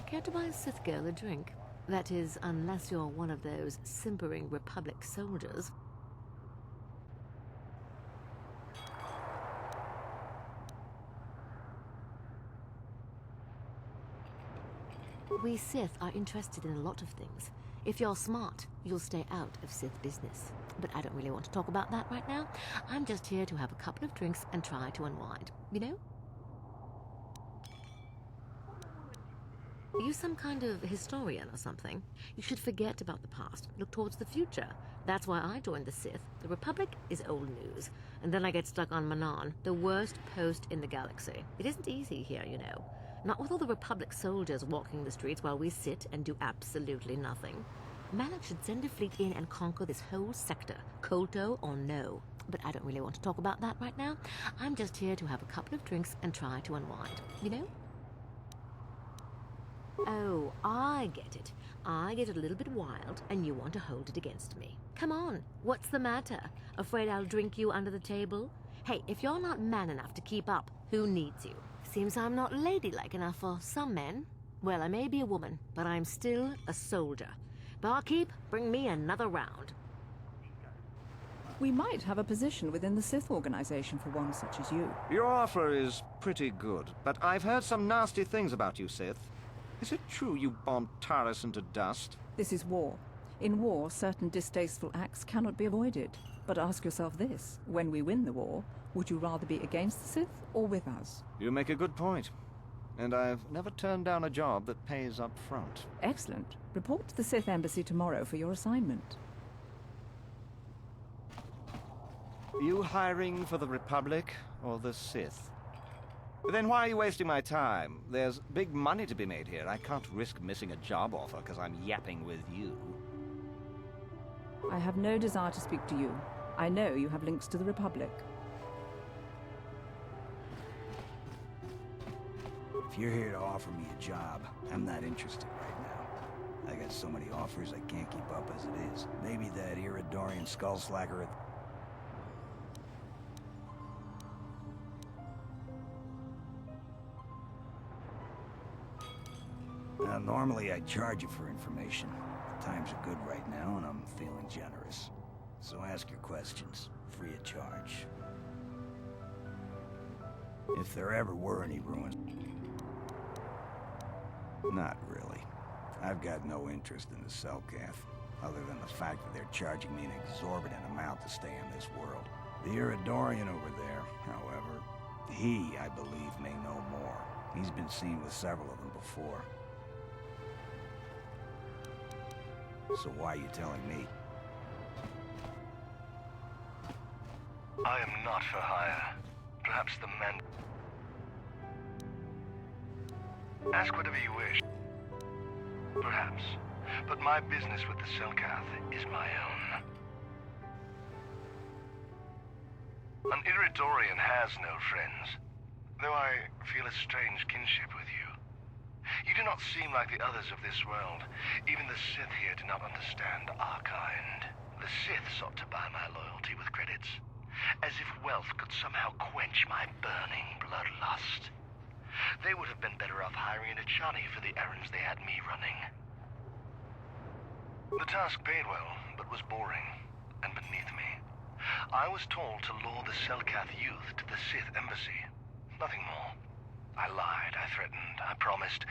Care to buy a Sith girl a drink? That is, unless you're one of those simpering Republic soldiers. We Sith are interested in a lot of things. If you're smart, you'll stay out of Sith business. But I don't really want to talk about that right now. I'm just here to have a couple of drinks and try to unwind. You know? Are you some kind of historian or something? You should forget about the past, look towards the future. That's why I joined the Sith. The Republic is old news. And then I get stuck on Manan, the worst post in the galaxy. It isn't easy here, you know. Not with all the Republic soldiers walking the streets while we sit and do absolutely nothing. Malak should send a fleet in and conquer this whole sector, Kolto or no. But I don't really want to talk about that right now. I'm just here to have a couple of drinks and try to unwind, you know? Oh, I get it. I get a little bit wild, and you want to hold it against me. Come on, what's the matter? Afraid I'll drink you under the table? Hey, if you're not man enough to keep up, who needs you? Seems I'm not ladylike enough for some men. Well, I may be a woman, but I'm still a soldier. Barkeep, bring me another round. We might have a position within the Sith organization for one such as you. Your offer is pretty good, but I've heard some nasty things about you, Sith. Is it true you bombed Taris into dust? This is war. In war, certain distasteful acts cannot be avoided. But ask yourself this, when we win the war, would you rather be against the Sith or with us? You make a good point. And I've never turned down a job that pays up front. Excellent. Report to the Sith Embassy tomorrow for your assignment. You hiring for the Republic or the Sith? Then why are you wasting my time? There's big money to be made here. I can't risk missing a job offer because I'm yapping with you. I have no desire to speak to you. I know you have links to the Republic. If you're here to offer me a job, I'm not interested right now. I got so many offers I can't keep up as it is. Maybe that Iridorian skullslacker at... Now, normally I'd charge you for information. Times are good right now, and I'm feeling generous. So ask your questions, free of charge. If there ever were any ruins... Not really. I've got no interest in the Selkath, other than the fact that they're charging me an exorbitant amount to stay in this world. The Iridorian over there, however, he, I believe, may know more. He's been seen with several of them before. So why are you telling me? I am not for hire. Perhaps the men... Ask whatever you wish. Perhaps. But my business with the Selkath is my own. An Iridorian has no friends, though I feel a strange kinship with you. You do not seem like the others of this world. Even the Sith here do not understand our kind. The Sith sought to buy my loyalty with credits, as if wealth could somehow quench my burning bloodlust. They would have been better off hiring an Echani for the errands they had me running. The task paid well, but was boring, and beneath me. I was told to lure the Selkath youth to the Sith Embassy. Nothing more. I lied, I threatened, I promised,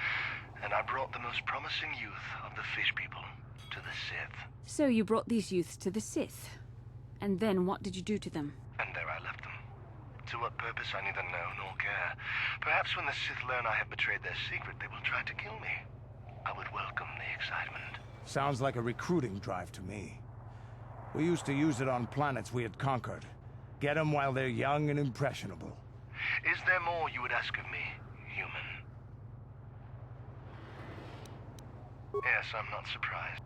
and I brought the most promising youth of the fish people to the Sith. So you brought these youths to the Sith. And then what did you do to them? And there I left them. To what purpose I neither know nor care. Perhaps when the Sith learn I have betrayed their secret, they will try to kill me. I would welcome the excitement. Sounds like a recruiting drive to me. We used to use it on planets we had conquered. Get them while they're young and impressionable. Is there more you would ask of me, human? Yes, I'm not surprised.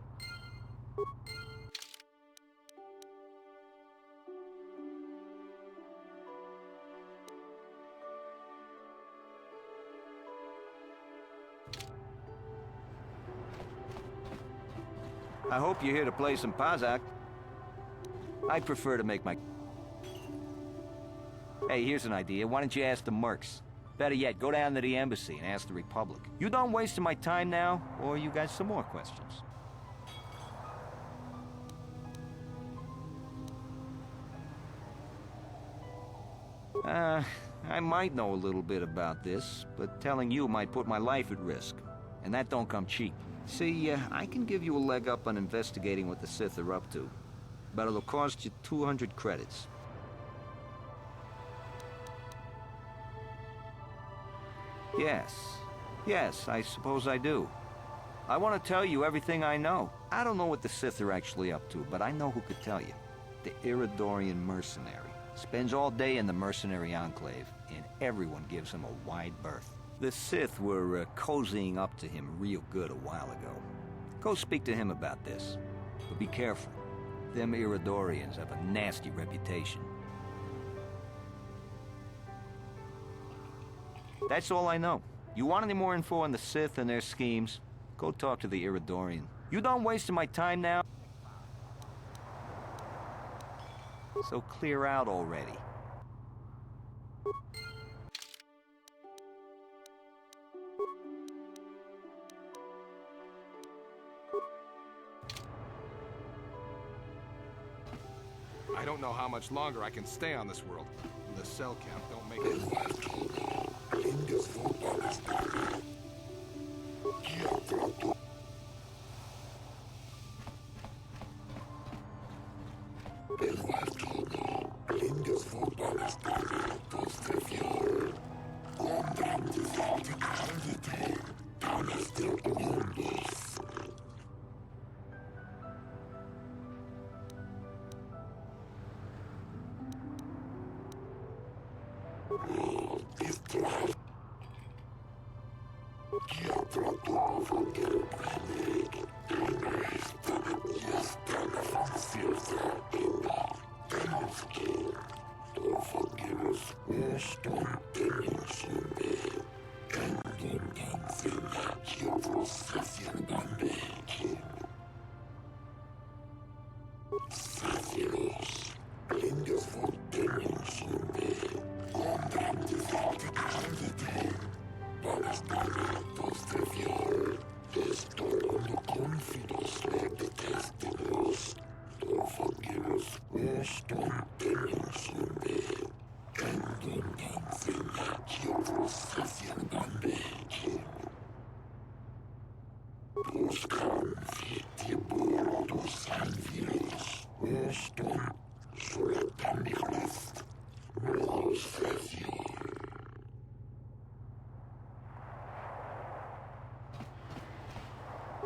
I hope you're here to play some Pazak. I'd prefer to make my... Hey, here's an idea. Why don't you ask the mercs? Better yet, go down to the embassy and ask the Republic. You done wasting my time now, or you got some more questions? I might know a little bit about this, but telling you might put my life at risk. And that don't come cheap. See, I can give you a leg up on investigating what the Sith are up to, but it'll cost you 200 credits. Yes, I suppose I do. I want to tell you everything I know. I don't know what the Sith are actually up to, but I know who could tell you. The Iridorian mercenary. Spends all day in the mercenary enclave, and everyone gives him a wide berth. The Sith were cozying up to him real good a while ago. Go speak to him about this. But be careful. Them Iridorians have a nasty reputation. That's all I know. You want any more info on the Sith and their schemes? Go talk to the Iridorian. You done wasting my time now? So clear out already. I don't know how much longer I can stay on this world. The cell count don't make it.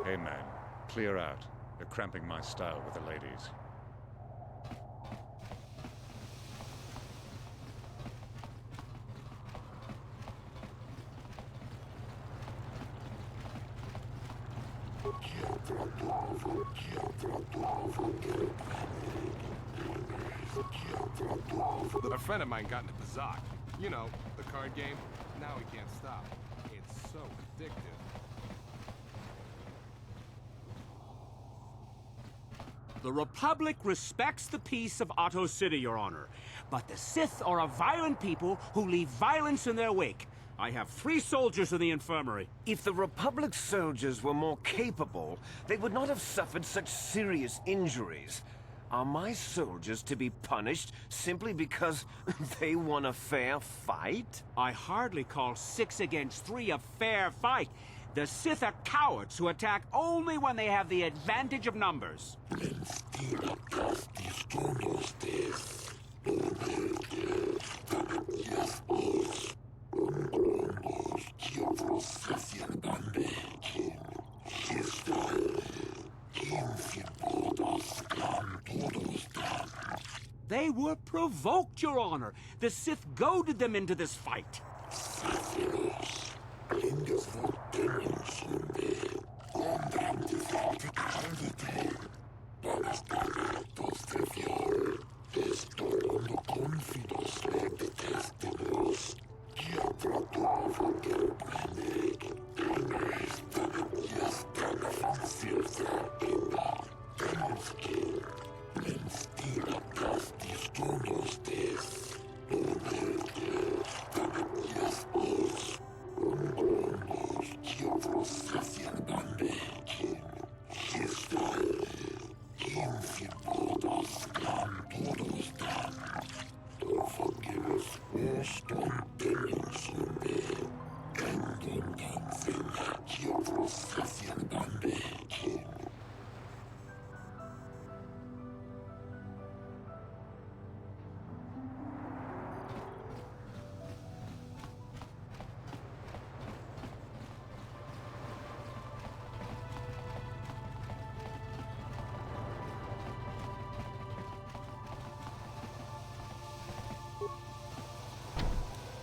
Hey man, clear out. You're cramping my style with the ladies. A friend of mine got into Bazak. You know, the card game. Now he can't stop. It's so addictive. The Republic respects the peace of Otto City, Your Honor. But the Sith are a violent people who leave violence in their wake. I have 3 soldiers in the infirmary. If the Republic's soldiers were more capable, they would not have suffered such serious injuries. Are my soldiers to be punished simply because they won a fair fight? I hardly call 6 against 3 a fair fight. The Sith are cowards who attack only when they have the advantage of numbers. They were provoked, Your Honor. The Sith goaded them into this fight.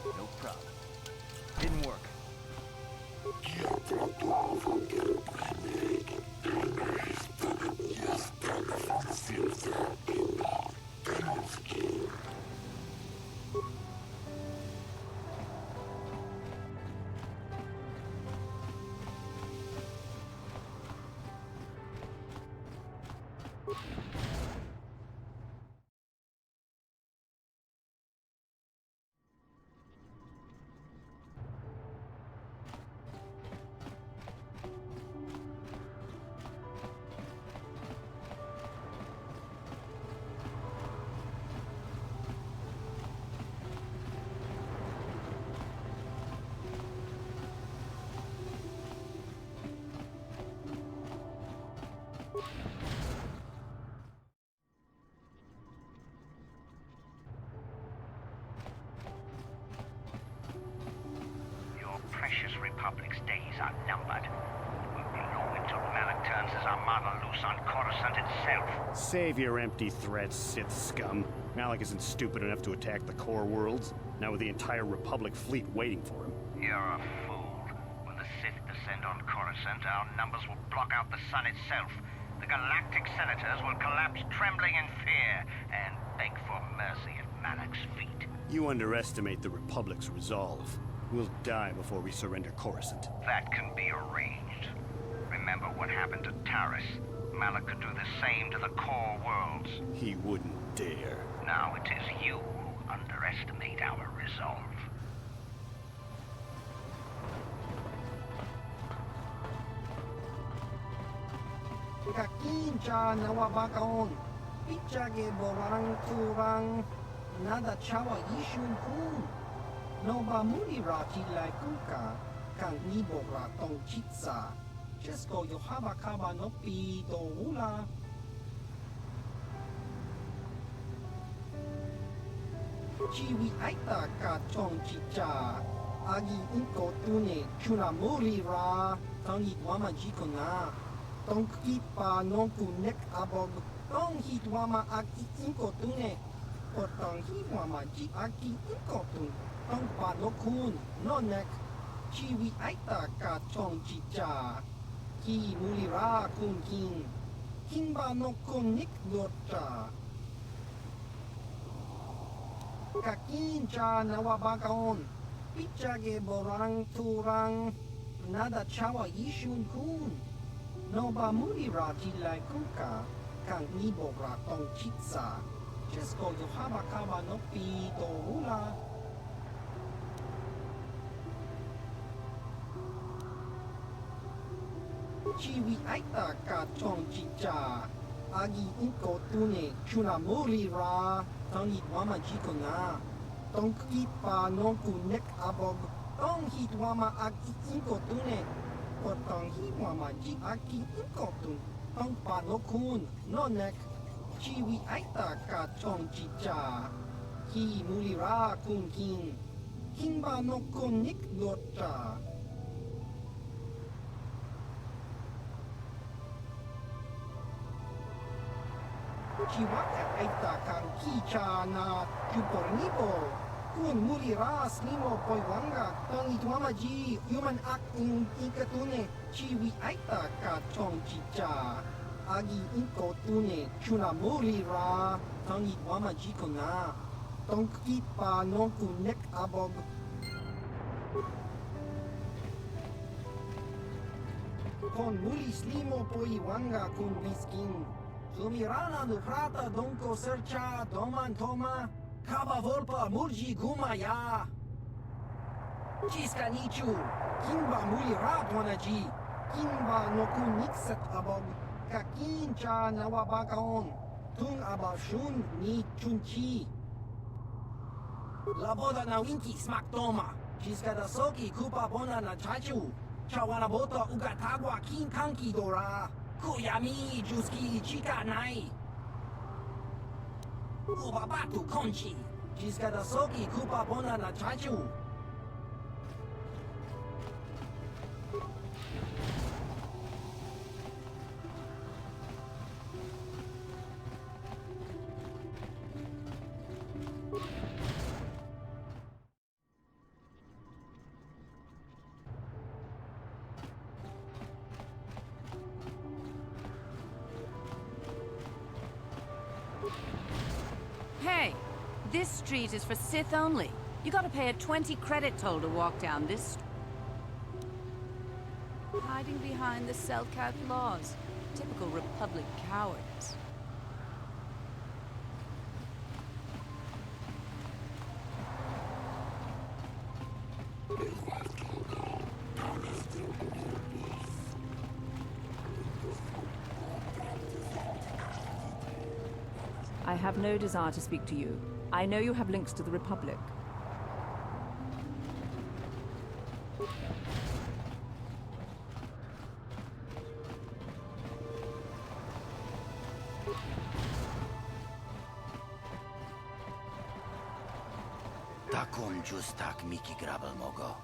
No problem. Didn't work. armada loose on Coruscant itself. Save your empty threats, Sith scum. Malak isn't stupid enough to attack the core worlds, now with the entire Republic fleet waiting for him. You're a fool. When the Sith descend on Coruscant, our numbers will block out the sun itself. The galactic senators will collapse trembling in fear and beg for mercy at Malak's feet. You underestimate the Republic's resolve. We'll die before we surrender Coruscant. That can be arranged. Remember what happened to Taris. Malak could do the same to the core worlds. He wouldn't dare. Now it is you who underestimate our resolve. Kakincha nawabakaon. Pichage borang turang. Nada chawa ishun kun. Noba mulirati like kuka. Kang nibora tong chitsa. Chesko yohaba kaba no pi do ula. Chiwi aita ka tong chicha. Agi inko tune chuna mulira. Tangi wama jikona. Tong kipa non kunek abog. Tong hit wama aki inko tune. Potong hi wama ji aki inko tun. Tong pa no kun no nek. Chiwi aita ka tong chicha. Ki mulira kun king. Kimba no kunik lota. Kakincha nawabakaon. Pichage borang turang. Nada chawa ishun kun. Noba mulirati like kuka. Kang nibora tong chitsa. Chesko yohaba kaba no pi do ula. Chiwi aita ka tong chicha. Agi inko tune chuna mulira. Tangi wama jikona. Tong kipa non kunek abog. Tong hit wama aki inko tune. Potong hi wama ji aki inko tun. Tong pa no kun no nek. Chiwi aita ka tong chicha. Ki mulira kun king. Kimba no kunik lota. Chiwaka aita kang kicha na jupornipo. Kun mulira slimo poiwanga. Tong itwama ji human act in ikatune. Chiwi aita ka tong chicha. Agi inko tune chuna mulira. Tong itwama ji kona. Tong kipa non kunek abog. Kon muli slimo poiwanga kun biskin. Sumirana no prata donko sercha doman toma. Kaba volpa murji gumaya. Chiska nichu. Kimba muli ratwanaji. Kimba no kunikset abog. Kakincha nawabakaon. Tung abashun ni chunchi. Laboda na winki smak toma. Chiska da soki kupa bona na chachu. Chawana bota ugatagwa kin kanki dora. Kuyami juski chika nai. Ubabatu konchi. Chiska da soki kupa bona na chachu. Hey, this street is for Sith only. You gotta pay a 20 credit toll to walk down this hiding behind the Selkat laws. Typical Republic cowards. I have no desire to speak to you. I know you have links to the Republic. Takum justak miki grabel mogo.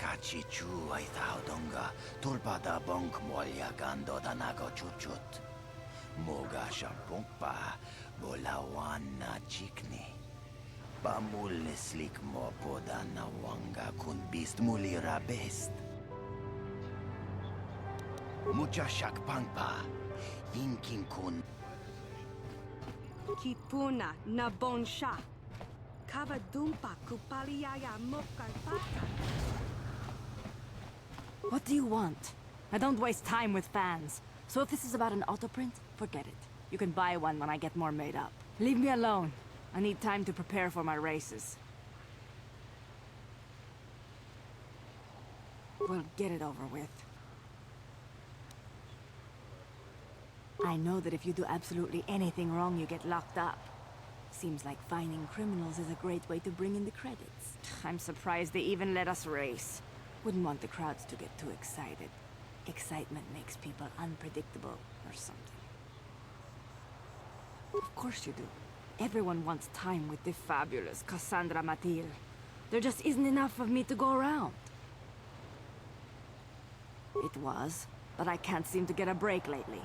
kachichu ay donga tulpada bonk molya gando danago chuchut. Moga shampongpa bolawan na chikni. Pamul slik mo poda na wanga kun bist mulira best. Mucha shakpangpa inkin kun. Kipuna na bonsha. Kavadumpa kupaliaya mokarpata. What do you want? I don't waste time with fans. So if this is about an autoprint, forget it. You can buy one when I get more made up. Leave me alone. I need time to prepare for my races. Well, get it over with. I know that if you do absolutely anything wrong, you get locked up. Seems like finding criminals is a great way to bring in the credits. I'm surprised they even let us race. Wouldn't want the crowds to get too excited. Excitement makes people unpredictable, or something. Of course you do. Everyone wants time with the fabulous Cassandra Matil. There just isn't enough of me to go around. It was, but I can't seem to get a break lately.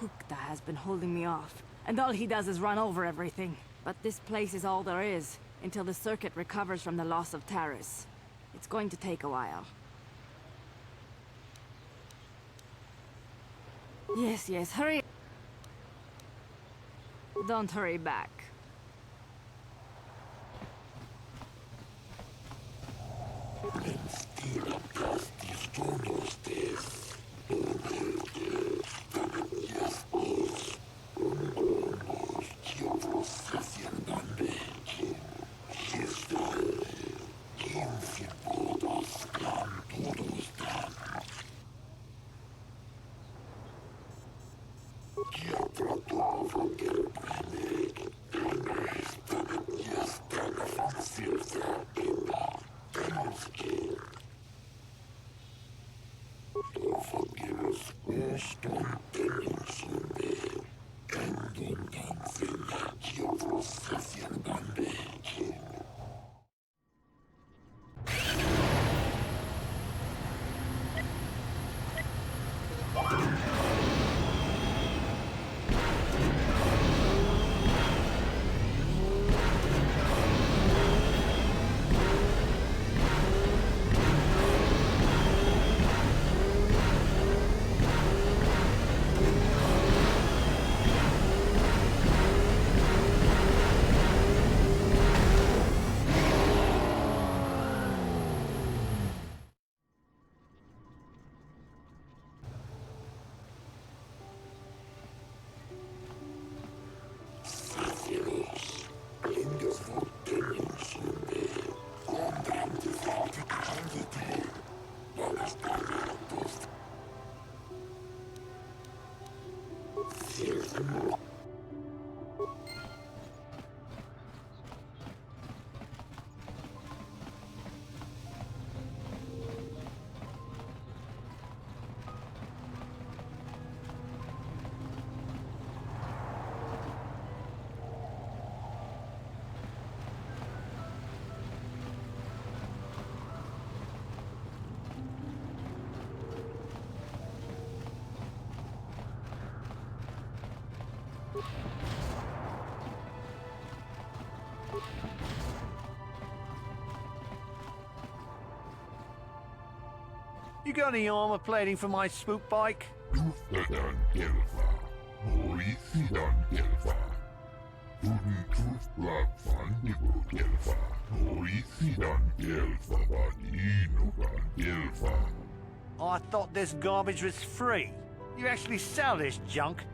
Hukta has been holding me off, and all he does is run over everything. But this place is all there is, until the circuit recovers from the loss of Taris. It's going to take a while. Yes, yes, hurry! Don't hurry back. You got any armor plating for my spook bike? I thought this garbage was free. You actually sell this junk?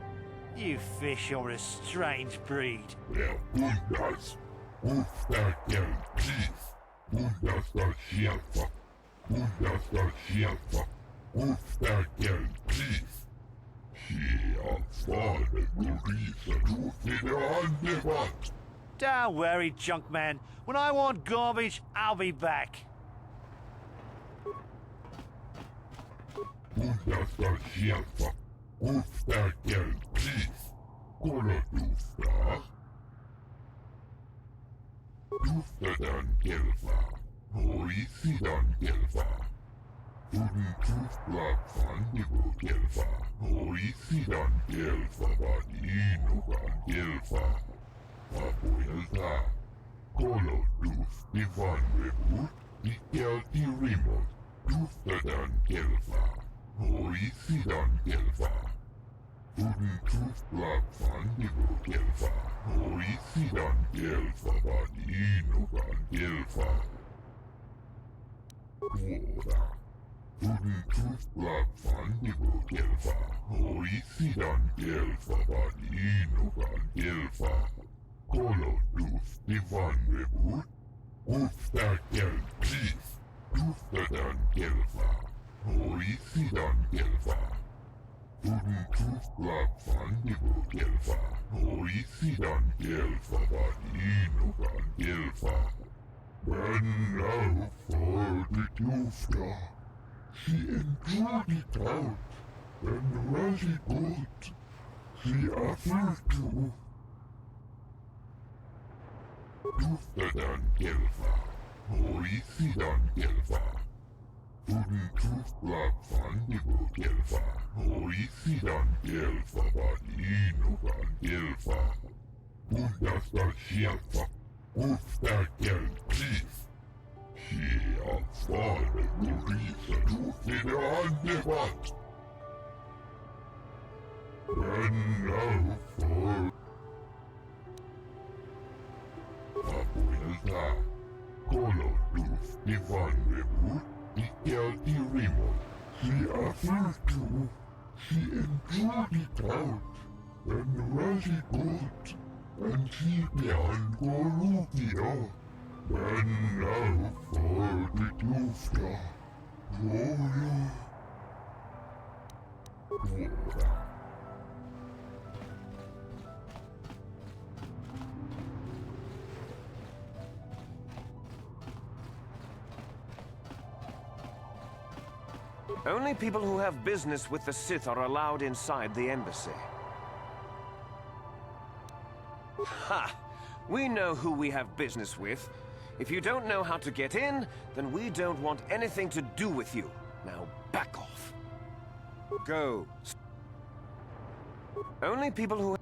You fish are a strange breed. Don't worry, junk man. When I want garbage, I'll be back. Unforgettable gelfa, oisidan gelfa, vadinogan gelfa, vapoilta, kolotus divan revut, ikelti rimot, tuftadan gelfa, oisidan gelfa. Unforgettable gelfa, oisidan gelfa, vadinogan gelfa. Kuoda. Unforgettable gelfa, oisidan gelfa, vadinogan gelfa. Kolotus divan revut, uftakel pif, tuftadan gelfa, oisidan gelfa. Unforgettable gelfa, oisidan gelfa, vadinogan gelfa. Men now for the Tufta. She endured it out, and Razi good. She offered to. Tuftadan gelfa, oisidan gelfa. Unforgettable gelfa, oisidan gelfa, vadinogan gelfa. Undastal gelfa, uftakel pif. She avfade Lorisa tufide andevat. Men now for vapoilta, kolotus divan revut, ikelti rimot. She offered to. She endured it out, and Razi good, and she behind Gorupio. Men now for the Tufta. Gloria. Only people who have business with the Sith are allowed inside the embassy. Ha! We know who we have business with. If you don't know how to get in, then we don't want anything to do with you. Now back off. Go. Only people who...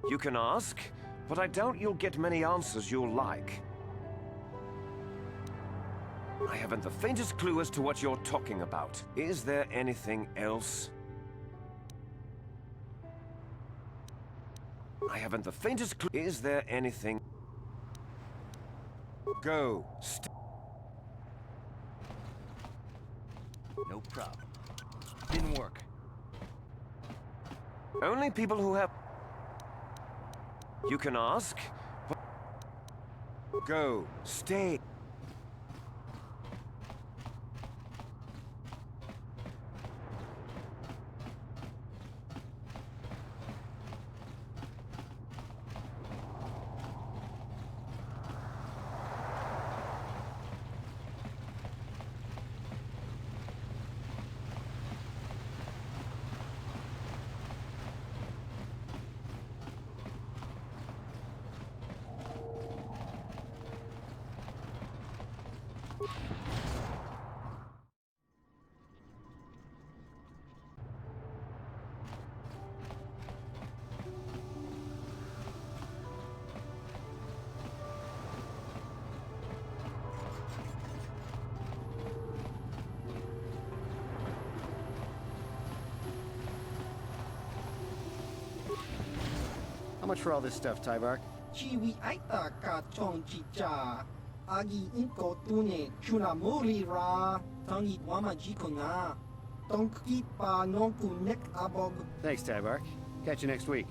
You can ask, but I doubt you'll get many answers you'll like. I haven't the faintest clue as to what you're talking about. Is there anything else? I haven't the faintest clue. Is there anything? Go. No problem. Didn't work. Only people who have... You can ask, but... Go. Stay. How much for all this stuff, Tybark? Chiwi aita ka chong chicha. Agi inko tune chunamuri ra. Tangi wama jikona. Tonki pa nonku nek abog. Thanks, Tybark. Catch you next week.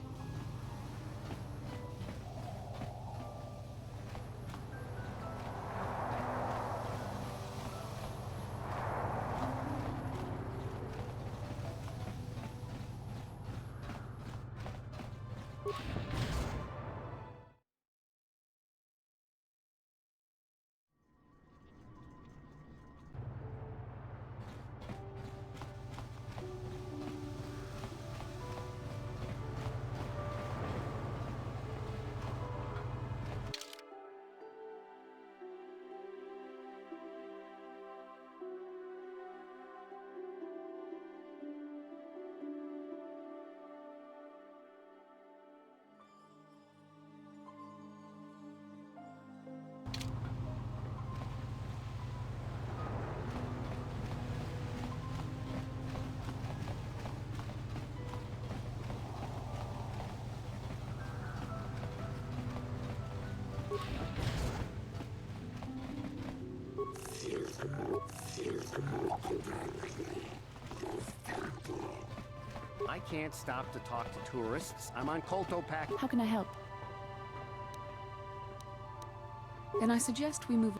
I can't stop to talk to tourists. I'm on Kolto Pack. How can I help? Then I suggest we move.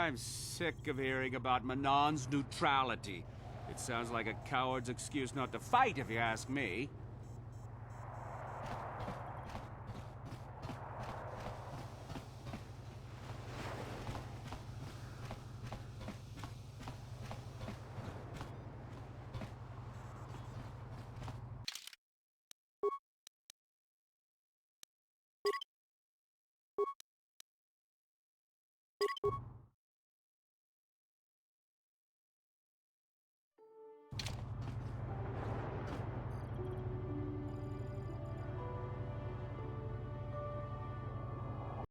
I'm sick of hearing about Manon's neutrality. It sounds like a coward's excuse not to fight, if you ask me.